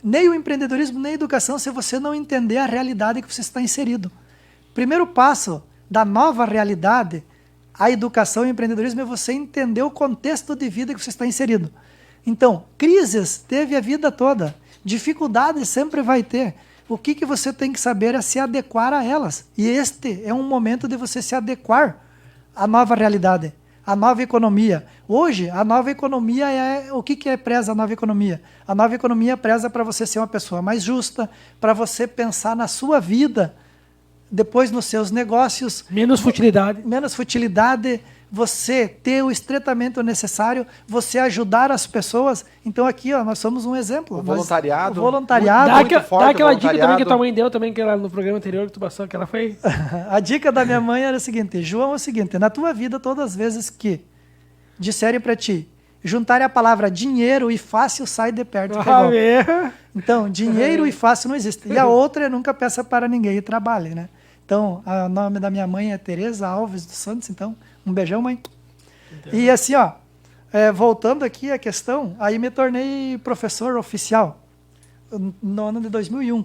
nem o empreendedorismo, nem a educação se você não entender a realidade que você está inserido. Primeiro passo da nova realidade, a educação e o empreendedorismo, é você entender o contexto de vida que você está inserido. Então, crises teve a vida toda, dificuldades sempre vai ter. O que você tem que saber é se adequar a elas. E este é um momento de você se adequar à nova realidade, à nova economia. Hoje, a nova economia o que preza a nova economia? A nova economia preza para você ser uma pessoa mais justa, para você pensar na sua vida, depois nos seus negócios. Menos futilidade. Menos futilidade, você ter o estreitamento necessário, você ajudar as pessoas. Então aqui, nós somos um exemplo. O voluntariado. O voluntariado. Dá aquela dica também que a tua mãe deu, também, que era no programa anterior que tu passou, que ela foi... A dica da minha mãe era a seguinte: João, é o seguinte, na tua vida, todas as vezes que disserem para ti, juntarem a palavra dinheiro e fácil, sai de perto. Então, dinheiro e fácil não existe. E a outra é nunca peça para ninguém e trabalhe, né? Então, o nome da minha mãe é Tereza Alves dos Santos, então, um beijão, mãe. Então. E assim, voltando aqui à questão, aí me tornei professor oficial no ano de 2001,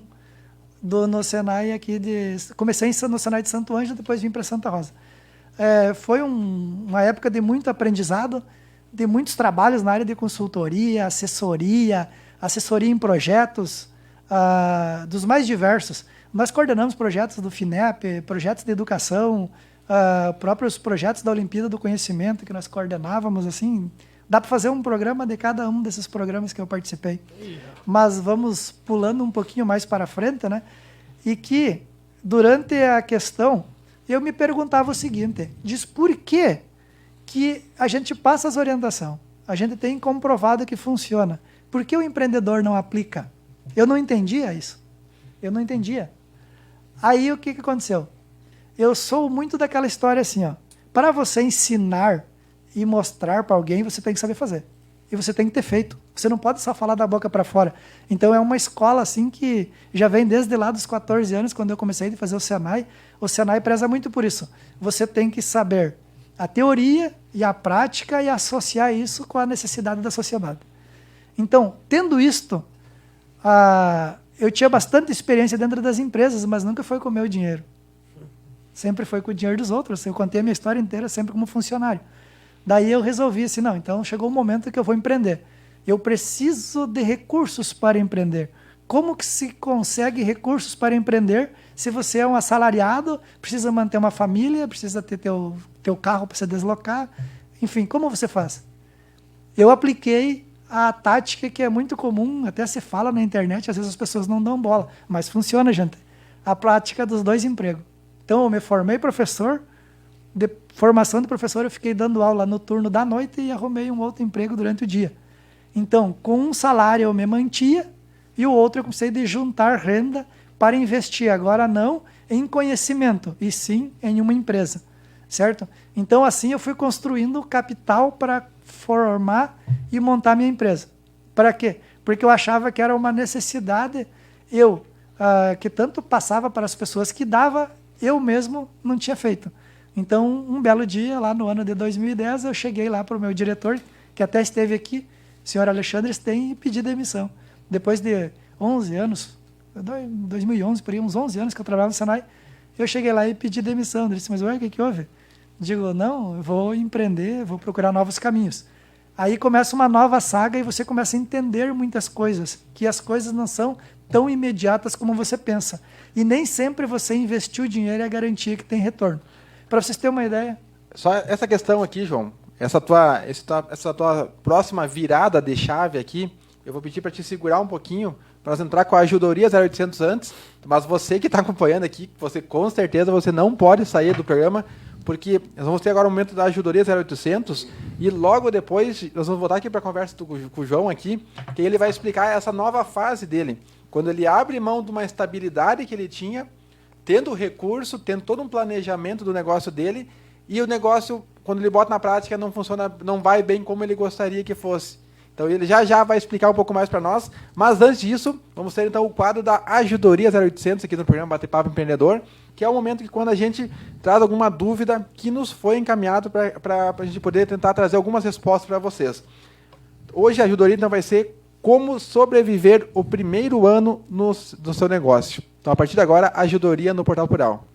no Senai aqui comecei no Senai de Santo Ângelo, depois vim para Santa Rosa. Foi uma época de muito aprendizado, de muitos trabalhos na área de consultoria, assessoria em projetos dos mais diversos. Nós coordenamos projetos do FINEP, projetos de educação, próprios projetos da Olimpíada do Conhecimento, que nós coordenávamos, assim, Dá para fazer um programa de cada um desses programas que eu participei. Mas vamos pulando um pouquinho mais para frente, né? E que, durante a questão, eu me perguntava o seguinte, diz por que a gente passa as orientações? A gente tem comprovado que funciona. Por que o empreendedor não aplica? Eu não entendia isso. Eu não entendia. Aí o que aconteceu? Eu sou muito daquela história assim, ó. Para você ensinar e mostrar para alguém, você tem que saber fazer. E você tem que ter feito. Você não pode só falar da boca para fora. Então é uma escola assim que já vem desde lá dos 14 anos, quando eu comecei a fazer o Senai. O Senai preza muito por isso. Você tem que saber a teoria e a prática e associar isso com a necessidade da sociedade. Então, tendo isto, eu tinha bastante experiência dentro das empresas, mas nunca foi com o meu dinheiro. Sempre foi com o dinheiro dos outros. Eu contei a minha história inteira sempre como funcionário. Daí eu resolvi assim, não, então chegou o momento que eu vou empreender. Eu preciso de recursos para empreender. Como que se consegue recursos para empreender se você é um assalariado, precisa manter uma família, precisa ter teu carro para se deslocar? Enfim, como você faz? Eu apliquei a tática que é muito comum, até se fala na internet, às vezes as pessoas não dão bola, mas funciona, gente. A prática dos 2 empregos. Então eu me formei professor, de formação de professor eu fiquei dando aula no turno da noite e arrumei um outro emprego durante o dia. Então, com um salário eu me mantia e o outro eu comecei a juntar renda para investir, agora não em conhecimento, e sim em uma empresa, certo? Então, assim eu fui construindo capital para formar e montar minha empresa. Para quê? Porque eu achava que era uma necessidade, que tanto passava para as pessoas que dava, eu mesmo não tinha feito. Então, um belo dia, lá no ano de 2010, eu cheguei lá para o meu diretor, que até esteve aqui, o senhor Alexandre Stein, e pedi demissão. Depois de 11 anos, 2011, por aí, uns 11 anos que eu trabalhava no Senai, eu cheguei lá e pedi demissão. Ele disse, mas ué, o que houve? Digo, não, eu vou empreender, vou procurar novos caminhos. Aí começa uma nova saga e você começa a entender muitas coisas, que as coisas não são tão imediatas como você pensa. E nem sempre você investir o dinheiro é a garantia que tem retorno. Para vocês terem uma ideia. Só essa questão aqui, João, essa tua próxima virada de chave aqui, eu vou pedir para te segurar um pouquinho, para nós entrar com a Ajudoria 0800 antes, mas você que está acompanhando aqui, você com certeza você não pode sair do programa, porque nós vamos ter agora o momento da Ajudoria 0800 e logo depois nós vamos voltar aqui para a conversa com o João aqui, que ele vai explicar essa nova fase dele, quando ele abre mão de uma estabilidade que ele tinha, tendo recurso, tendo todo um planejamento do negócio dele, e o negócio, quando ele bota na prática, não funciona, não vai bem como ele gostaria que fosse. Então ele já vai explicar um pouco mais para nós, mas antes disso, vamos ter então o quadro da Ajudoria 0800 aqui no programa Bater Papo Empreendedor, que é o momento que quando a gente traz alguma dúvida que nos foi encaminhado para a gente poder tentar trazer algumas respostas para vocês. Hoje a Ajudoria então vai ser como sobreviver o primeiro ano do seu negócio. Então, a partir de agora, Ajudoria no Portal Plural.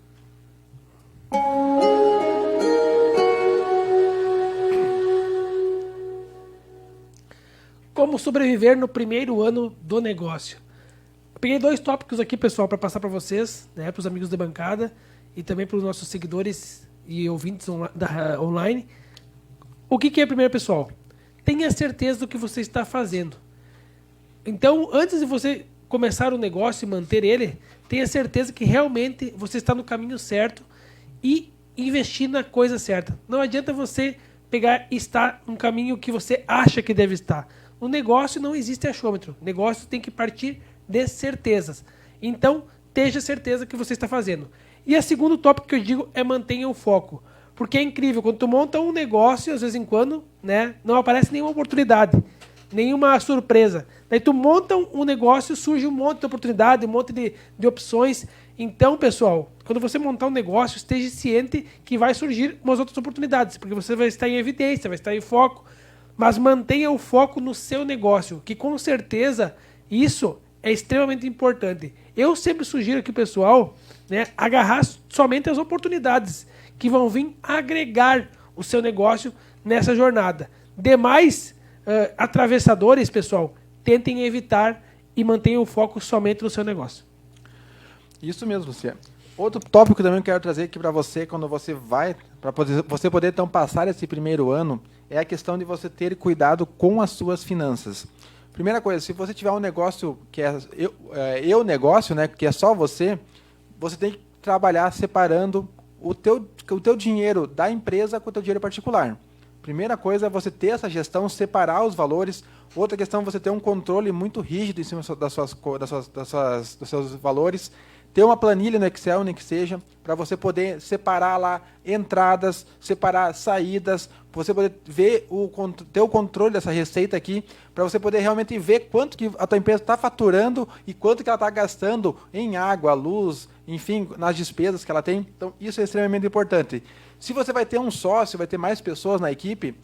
Como sobreviver no primeiro ano do negócio. Eu peguei 2 tópicos aqui, pessoal, para passar para vocês, né, para os amigos da bancada e também para os nossos seguidores e ouvintes online. O que é primeiro, pessoal? Tenha certeza do que você está fazendo. Então, antes de você começar o negócio e manter ele, tenha certeza que realmente você está no caminho certo e investir na coisa certa. Não adianta você pegar e estar no caminho que você acha que deve estar. No negócio não existe achômetro. O negócio tem que partir de certezas. Então, tenha certeza que você está fazendo. E o segundo tópico que eu digo é mantenha o foco. Porque é incrível, quando tu monta um negócio, às vezes em quando, né, não aparece nenhuma oportunidade, nenhuma surpresa. Daí tu monta um negócio, surge um monte de oportunidade, um monte de opções. Então, pessoal, quando você montar um negócio, esteja ciente que vai surgir umas outras oportunidades, porque você vai estar em evidência, vai estar em foco, mas mantenha o foco no seu negócio, que com certeza isso é extremamente importante. Eu sempre sugiro aqui, pessoal, né, agarrar somente as oportunidades que vão vir agregar o seu negócio nessa jornada. Demais atravessadores, pessoal, tentem evitar e mantenham o foco somente no seu negócio. Isso mesmo, Luciano. Outro tópico também que eu quero trazer aqui para você, quando você vai, para você poder então passar esse primeiro ano é a questão de você ter cuidado com as suas finanças. Primeira coisa, se você tiver um negócio que é eu negócio, né, que é só você tem que trabalhar separando o teu dinheiro da empresa com o teu dinheiro particular. Primeira coisa é você ter essa gestão, separar os valores. Outra questão é você ter um controle muito rígido em cima dos seus valores. Ter uma planilha no Excel, nem que seja, para você poder separar lá entradas, separar saídas, para você poder ver ter o controle dessa receita aqui, para você poder realmente ver quanto que a tua empresa está faturando e quanto que ela está gastando em água, luz, enfim, nas despesas que ela tem. Então, isso é extremamente importante. Se você vai ter um sócio, vai ter mais pessoas na equipe,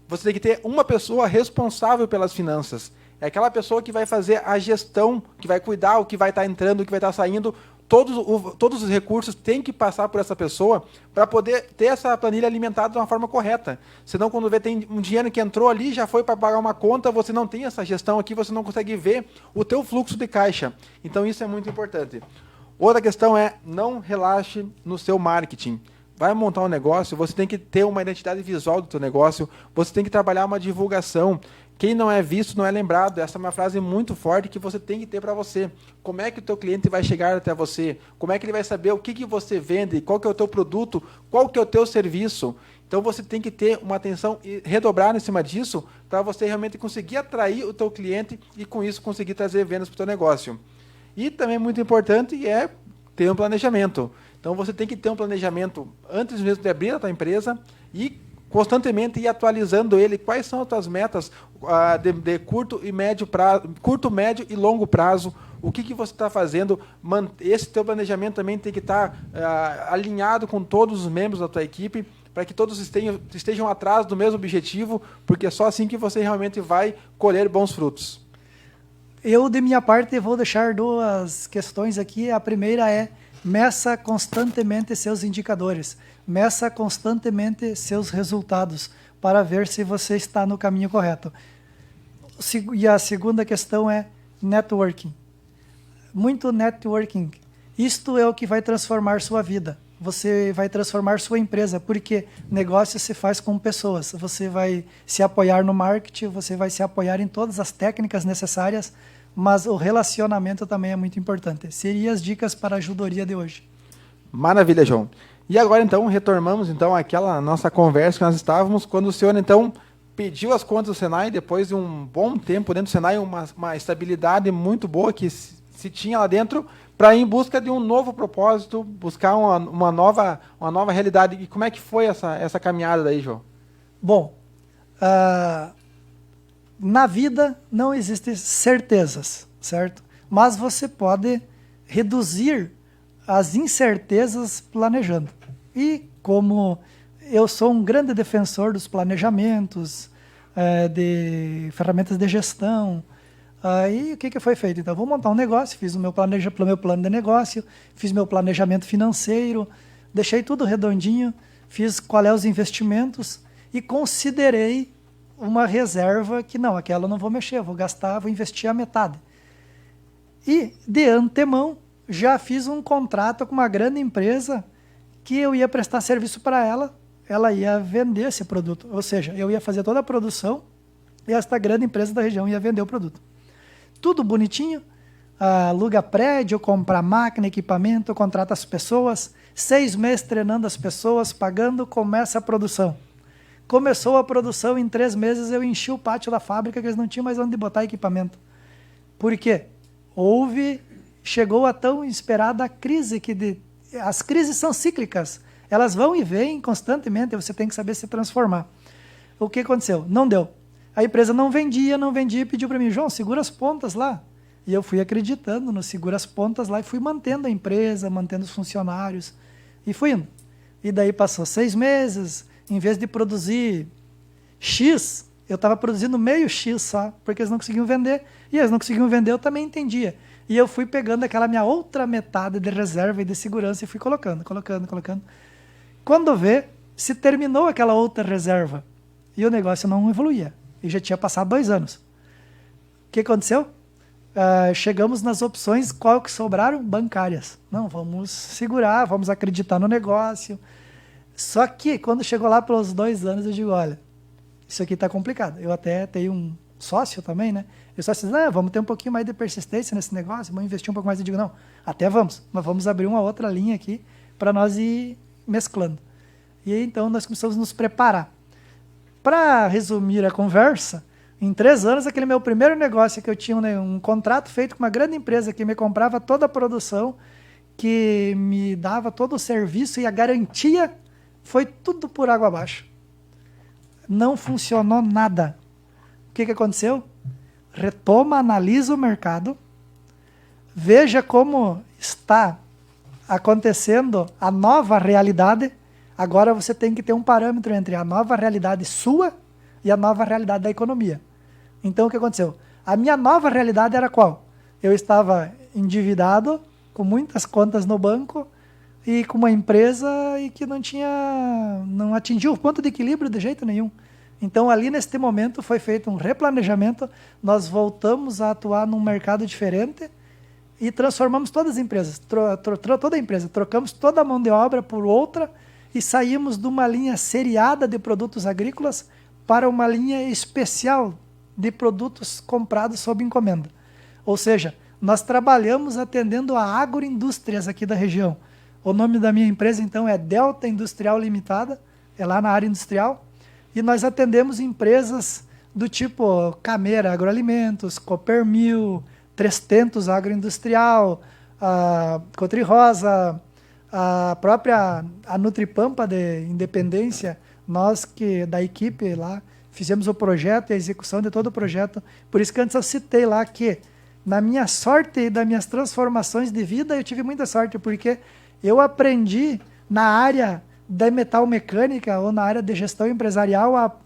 você tem que ter uma pessoa responsável pelas finanças. É aquela pessoa que vai fazer a gestão, que vai cuidar o que vai estar entrando, o que vai estar saindo. Todos os recursos têm que passar por essa pessoa para poder ter essa planilha alimentada de uma forma correta. Senão, quando vê tem um dinheiro que entrou ali, já foi para pagar uma conta, você não tem essa gestão aqui, você não consegue ver o teu fluxo de caixa. Então, isso é muito importante. Outra questão é, não relaxe no seu marketing. Vai montar um negócio, você tem que ter uma identidade visual do teu negócio, você tem que trabalhar uma divulgação. Quem não é visto não é lembrado. Essa é uma frase muito forte que você tem que ter para você. Como é que o teu cliente vai chegar até você? Como é que ele vai saber o que você vende? Qual que é o teu produto? Qual que é o teu serviço? Então você tem que ter uma atenção e redobrar em cima disso para você realmente conseguir atrair o teu cliente e com isso conseguir trazer vendas para o teu negócio. E também muito importante é ter um planejamento. Então você tem que ter um planejamento antes mesmo de abrir a tua empresa e constantemente ir atualizando ele. Quais são as tuas metas de curto e médio prazo, curto, médio e longo prazo? O que você está fazendo? Esse teu planejamento também tem que estar alinhado com todos os membros da tua equipe, para que todos estejam atrás do mesmo objetivo, porque é só assim que você realmente vai colher bons frutos. Eu, de minha parte, vou deixar duas questões aqui. A primeira é: meça constantemente seus indicadores, meça constantemente seus resultados, para ver se você está no caminho correto. E a segunda questão é networking. Muito networking. Isto é o que vai transformar sua vida. Você vai transformar sua empresa, porque negócio se faz com pessoas. Você vai se apoiar no marketing, você vai se apoiar em todas as técnicas necessárias, mas o relacionamento também é muito importante. Seriam as dicas para a ajudoria de hoje. Maravilha, João. E agora, então, retomamos àquela nossa conversa que nós estávamos, quando o senhor, então, pediu as contas do Senai, depois de um bom tempo dentro do Senai, uma estabilidade muito boa que se tinha lá dentro, para ir em busca de um novo propósito, buscar uma nova realidade. E como é que foi essa caminhada daí, João? Bom, na vida não existem certezas, certo? Mas você pode reduzir as incertezas planejando. E como eu sou um grande defensor dos planejamentos, de ferramentas de gestão, aí o que foi feito? Então, eu vou montar um negócio, fiz o meu plano de negócio, fiz meu planejamento financeiro, deixei tudo redondinho, fiz qual é os investimentos e considerei uma reserva que não, aquela eu não vou mexer, eu vou gastar, vou investir a metade. E, de antemão, já fiz um contrato com uma grande empresa que eu ia prestar serviço para ela ia vender esse produto. Ou seja, eu ia fazer toda a produção e esta grande empresa da região ia vender o produto. Tudo bonitinho, aluga prédio, compra máquina, equipamento, contrata as pessoas, 6 meses treinando as pessoas, pagando, começa a produção. Começou a produção, em 3 meses eu enchi o pátio da fábrica, que eles não tinham mais onde botar equipamento. Por quê? Chegou a tão esperada crise, as crises são cíclicas, elas vão e vêm constantemente, você tem que saber se transformar. O que aconteceu? Não deu. A empresa não vendia e pediu para mim: João, segura as pontas lá. E eu fui acreditando no segura as pontas lá e fui mantendo a empresa, mantendo os funcionários e fui indo. E daí passou 6 meses, em vez de produzir X, eu estava produzindo meio X só, porque eles não conseguiam vender. E eles não conseguiam vender, eu também entendia. E eu fui pegando aquela minha outra metade de reserva e de segurança e fui colocando. Quando vê, se terminou aquela outra reserva e o negócio não evoluía. E já tinha passado 2 anos. O que aconteceu? Chegamos nas opções, qual que sobraram? Bancárias. Não, vamos segurar, vamos acreditar no negócio. Só que, quando chegou lá pelos 2 anos, eu digo: olha, isso aqui está complicado. Eu até tenho um sócio também, né? E o sócio diz, vamos ter um pouquinho mais de persistência nesse negócio, vamos investir um pouco mais. Eu digo, não, até vamos, mas vamos abrir uma outra linha aqui para nós ir mesclando. E aí, então, nós começamos a nos preparar. Para resumir a conversa, em 3 anos, aquele meu primeiro negócio que eu tinha um contrato feito com uma grande empresa que me comprava toda a produção, que me dava todo o serviço e a garantia, foi tudo por água abaixo. Não funcionou nada. O que aconteceu? Retoma, analisa o mercado, veja como está acontecendo a nova realidade. Agora você tem que ter um parâmetro entre a nova realidade sua e a nova realidade da economia. Então, o que aconteceu? A minha nova realidade era qual? Eu estava endividado, com muitas contas no banco, e com uma empresa e que não atingiu o ponto de equilíbrio de jeito nenhum. Então, ali neste momento, foi feito um replanejamento, nós voltamos a atuar num mercado diferente e transformamos todas as empresas, toda a empresa, trocamos toda a mão de obra por outra e saímos de uma linha seriada de produtos agrícolas para uma linha especial de produtos comprados sob encomenda. Ou seja, nós trabalhamos atendendo a agroindústrias aqui da região. O nome da minha empresa, então, é Delta Industrial Limitada, é lá na área industrial, e nós atendemos empresas do tipo Camera Agroalimentos, Coppermil, Trestentos Agroindustrial, a Cotri Rosa, a própria Nutripampa de Independência, nós que da equipe lá fizemos o projeto e a execução de todo o projeto. Por isso que antes eu citei lá que na minha sorte e das minhas transformações de vida eu tive muita sorte, porque eu aprendi na área da metalmecânica ou na área de gestão empresarial,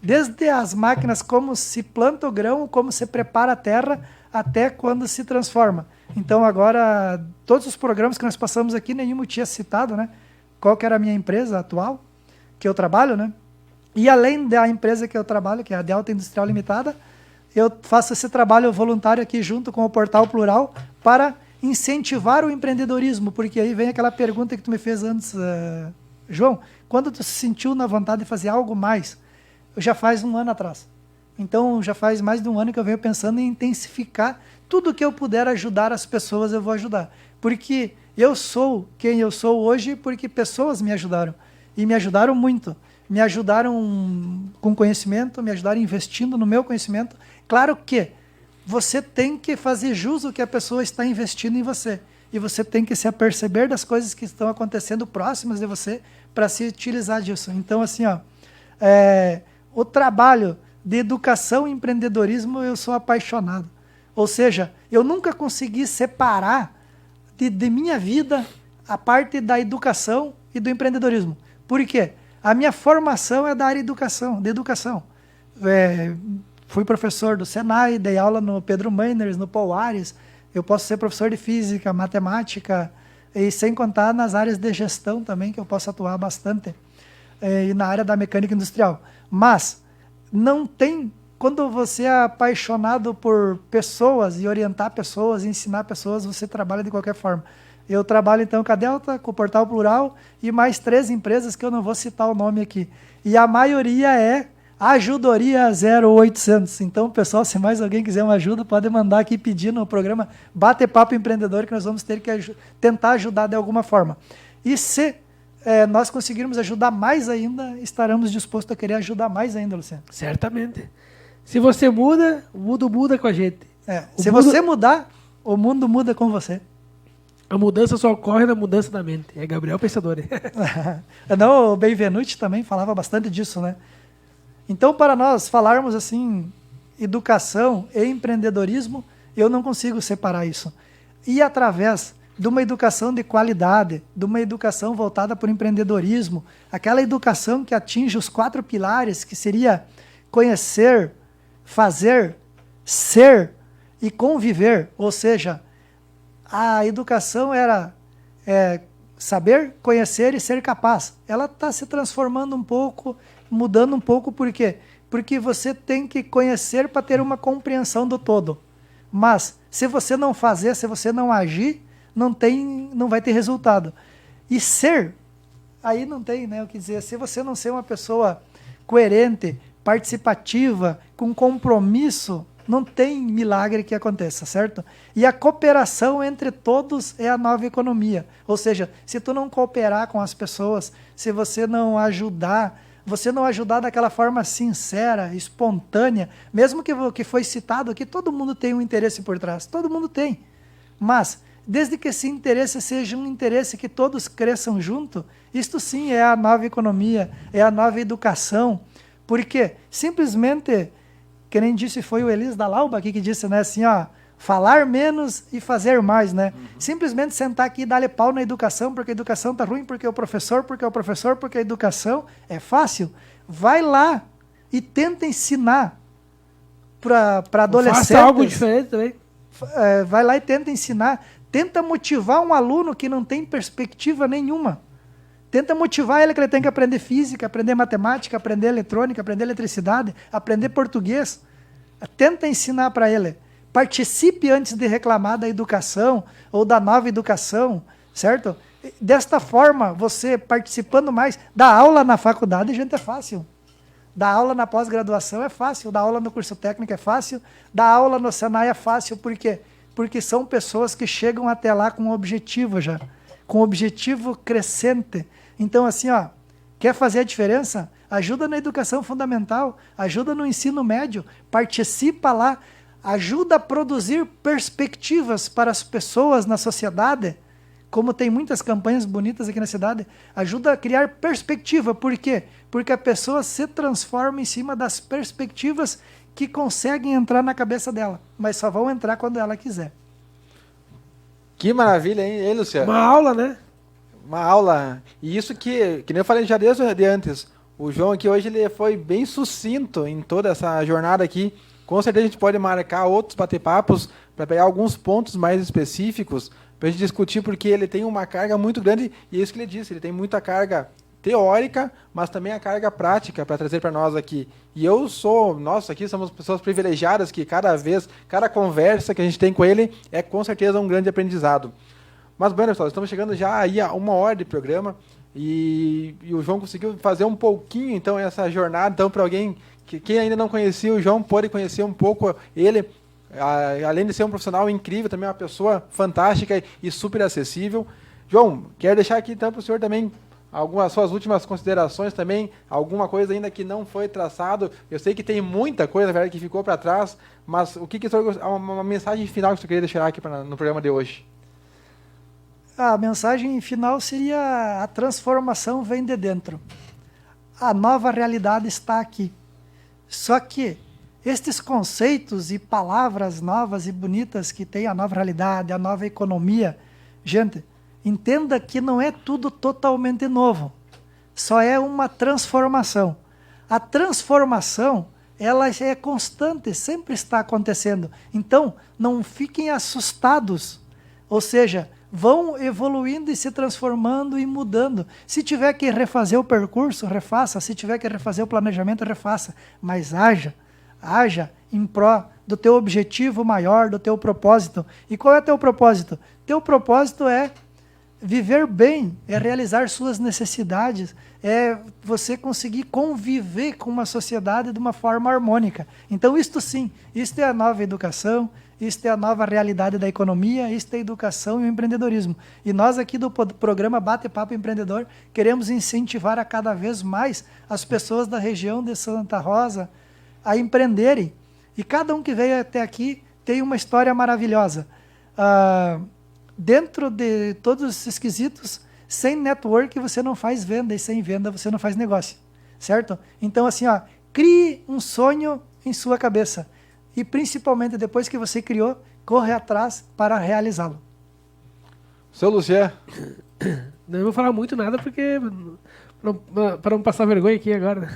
desde as máquinas, como se planta o grão, como se prepara a terra, até quando se transforma. Então agora, todos os programas que nós passamos aqui, nenhum tinha citado, né? Qual que era a minha empresa atual, que eu trabalho, né? E além da empresa que eu trabalho, que é a Delta Industrial Limitada, eu faço esse trabalho voluntário aqui junto com o Portal Plural para incentivar o empreendedorismo, porque aí vem aquela pergunta que tu me fez antes, João, quando tu se sentiu na vontade de fazer algo mais? Já faz 1 ano atrás. Então, já faz mais de 1 ano que eu venho pensando em intensificar tudo que eu puder ajudar as pessoas, eu vou ajudar. Porque eu sou quem eu sou hoje porque pessoas me ajudaram. E me ajudaram muito. Me ajudaram com conhecimento, me ajudaram investindo no meu conhecimento. Claro que você tem que fazer jus ao que a pessoa está investindo em você. E você tem que se aperceber das coisas que estão acontecendo próximas de você para se utilizar disso. Então, assim, o trabalho de educação e empreendedorismo, eu sou apaixonado. Ou seja, eu nunca consegui separar de minha vida a parte da educação e do empreendedorismo. Por quê? A minha formação é da área de educação. Fui professor do Senai, dei aula no Pedro Meiners, no Paul Ares. Eu posso ser professor de física, matemática, e sem contar nas áreas de gestão também, que eu posso atuar bastante, e na área da mecânica industrial. Mas não tem, quando você é apaixonado por pessoas e orientar pessoas, e ensinar pessoas, você trabalha de qualquer forma. Eu trabalho então com a Delta, com o Portal Plural e mais 3 empresas que eu não vou citar o nome aqui. E a maioria é Ajudoria 0800. Então, pessoal, se mais alguém quiser uma ajuda, pode mandar aqui pedir no programa Bate Papo Empreendedor, que nós vamos ter que tentar ajudar de alguma forma. E se nós conseguirmos ajudar mais ainda, estaremos dispostos a querer ajudar mais ainda, Luciano. Certamente. Se você muda, o mundo muda com a gente. Se você mudar, o mundo muda com você. A mudança só ocorre na mudança da mente. É Gabriel Pensador. Não, o Benvenuti também falava bastante disso, né? Então, para nós falarmos assim, educação e empreendedorismo, eu não consigo separar isso. E através de uma educação de qualidade, de uma educação voltada para o empreendedorismo, aquela educação que atinge os 4 pilares, que seria conhecer, fazer, ser e conviver, ou seja, a educação era saber, conhecer e ser capaz. Ela está se transformando um pouco, mudando um pouco, por quê? Porque você tem que conhecer para ter uma compreensão do todo. Mas, se você não fazer, se você não agir, não vai ter resultado. E ser, aí não tem, né, o que dizer. Se você não ser uma pessoa coerente, participativa, com compromisso, não tem milagre que aconteça, certo? E a cooperação entre todos é a nova economia. Ou seja, se tu não cooperar com as pessoas, se você não ajudar daquela forma sincera, espontânea, mesmo que foi citado aqui, todo mundo tem um interesse por trás, todo mundo tem. Mas, desde que esse interesse seja um interesse que todos cresçam junto, isto sim é a nova economia, é a nova educação, porque simplesmente, que nem disse, foi o Elis da Lauba aqui que disse, né, assim, ó, falar menos e fazer mais, né? Simplesmente sentar aqui e dar-lhe pau na educação, porque a educação tá ruim, porque a educação é fácil. Vai lá e tenta ensinar para adolescentes. Faça algo diferente também. Vai lá e tenta ensinar. Tenta motivar um aluno que não tem perspectiva nenhuma. Tenta motivar ele que ele tem que aprender física, aprender matemática, aprender eletrônica, aprender eletricidade, aprender português. Tenta ensinar para ele. Participe antes de reclamar da educação ou da nova educação, certo? Desta forma, você participando mais, dar aula na faculdade, gente, é fácil. Dar aula na pós-graduação é fácil, dar aula no curso técnico é fácil, dar aula no Senai é fácil, por quê? Porque são pessoas que chegam até lá com um objetivo já, com um objetivo crescente. Então, assim, ó, quer fazer a diferença? Ajuda na educação fundamental, ajuda no ensino médio, participa lá, ajuda a produzir perspectivas para as pessoas na sociedade, como tem muitas campanhas bonitas aqui na cidade, ajuda a criar perspectiva. Por quê? Porque a pessoa se transforma em cima das perspectivas que conseguem entrar na cabeça dela, mas só vão entrar quando ela quiser. Que maravilha, hein, Luciano? Uma aula, né? Uma aula. E isso que nem eu falei já desde antes, o João aqui hoje ele foi bem sucinto em toda essa jornada aqui. Com certeza a gente pode marcar outros bate-papos para pegar alguns pontos mais específicos para a gente discutir, porque ele tem uma carga muito grande, e é isso que ele disse, ele tem muita carga teórica, mas também a carga prática para trazer para nós aqui. E nós aqui somos pessoas privilegiadas que cada conversa que a gente tem com ele é com certeza um grande aprendizado. Mas, bueno, pessoal, estamos chegando já aí a 1 hora de programa, e o João conseguiu fazer um pouquinho, então, essa jornada. Então, para alguém quem ainda não conhecia o João, pode conhecer um pouco ele, além de ser um profissional incrível, também uma pessoa fantástica e super acessível. João, quero deixar aqui então para o senhor também algumas suas últimas considerações também, alguma coisa ainda que não foi traçado. Eu sei que tem muita coisa, na verdade, que ficou para trás, mas o que o senhor, uma mensagem final que o senhor queria deixar aqui no programa de hoje? A mensagem final seria: a transformação vem de dentro. A nova realidade está aqui. Só que estes conceitos e palavras novas e bonitas que tem a nova realidade, a nova economia, gente, entenda que não é tudo totalmente novo. Só é uma transformação. A transformação, ela é constante, sempre está acontecendo. Então, não fiquem assustados. Ou seja, vão evoluindo e se transformando e mudando. Se tiver que refazer o percurso, refaça. Se tiver que refazer o planejamento, refaça. Mas haja em pró do teu objetivo maior, do teu propósito. E qual é o teu propósito? Teu propósito é viver bem, é realizar suas necessidades, é você conseguir conviver com uma sociedade de uma forma harmônica. Então, isto sim, isto é a nova educação, isto é a nova realidade da economia, isto é a educação e o empreendedorismo. E nós aqui do programa Bate-Papo Empreendedor queremos incentivar a cada vez mais as pessoas da região de Santa Rosa a empreenderem. E cada um que veio até aqui tem uma história maravilhosa. Dentro de todos esses quesitos, sem network você não faz venda, e sem venda você não faz negócio, certo? Então, assim, crie um sonho em sua cabeça. E principalmente depois que você criou, corre atrás para realizá-lo. Seu Luciano. Não vou falar muito nada porque para não passar vergonha aqui agora.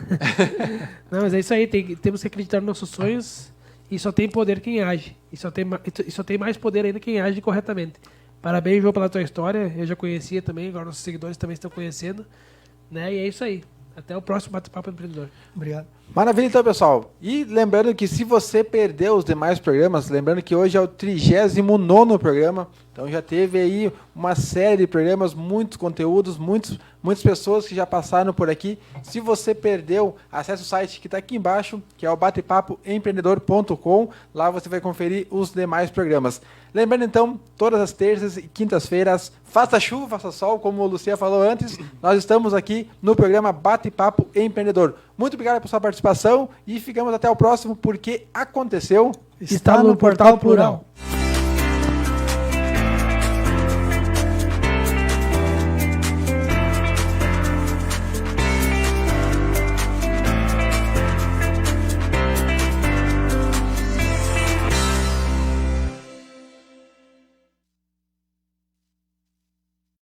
Não, mas é isso aí, temos que acreditar nos nossos sonhos, e só tem poder quem age. E só tem mais poder ainda quem age corretamente. Parabéns, João, pela tua história. Eu já conhecia também, agora nossos seguidores também estão conhecendo. Né? E é isso aí. Até o próximo Bate-Papo Empreendedor. Obrigado. Maravilha, então, pessoal. E lembrando que se você perdeu os demais programas, lembrando que hoje é o 39º programa, então já teve aí uma série de programas, muitos conteúdos, muitas pessoas que já passaram por aqui. Se você perdeu, acesse o site que está aqui embaixo, que é o batepapoempreendedor.com. Lá você vai conferir os demais programas. Lembrando, então, todas as terças e quintas-feiras, faça chuva, faça sol, como o Lucia falou antes, nós estamos aqui no programa Bate-Papo Empreendedor. Muito obrigado pela sua participação e ficamos até o próximo, porque aconteceu... Está no Portal Plural.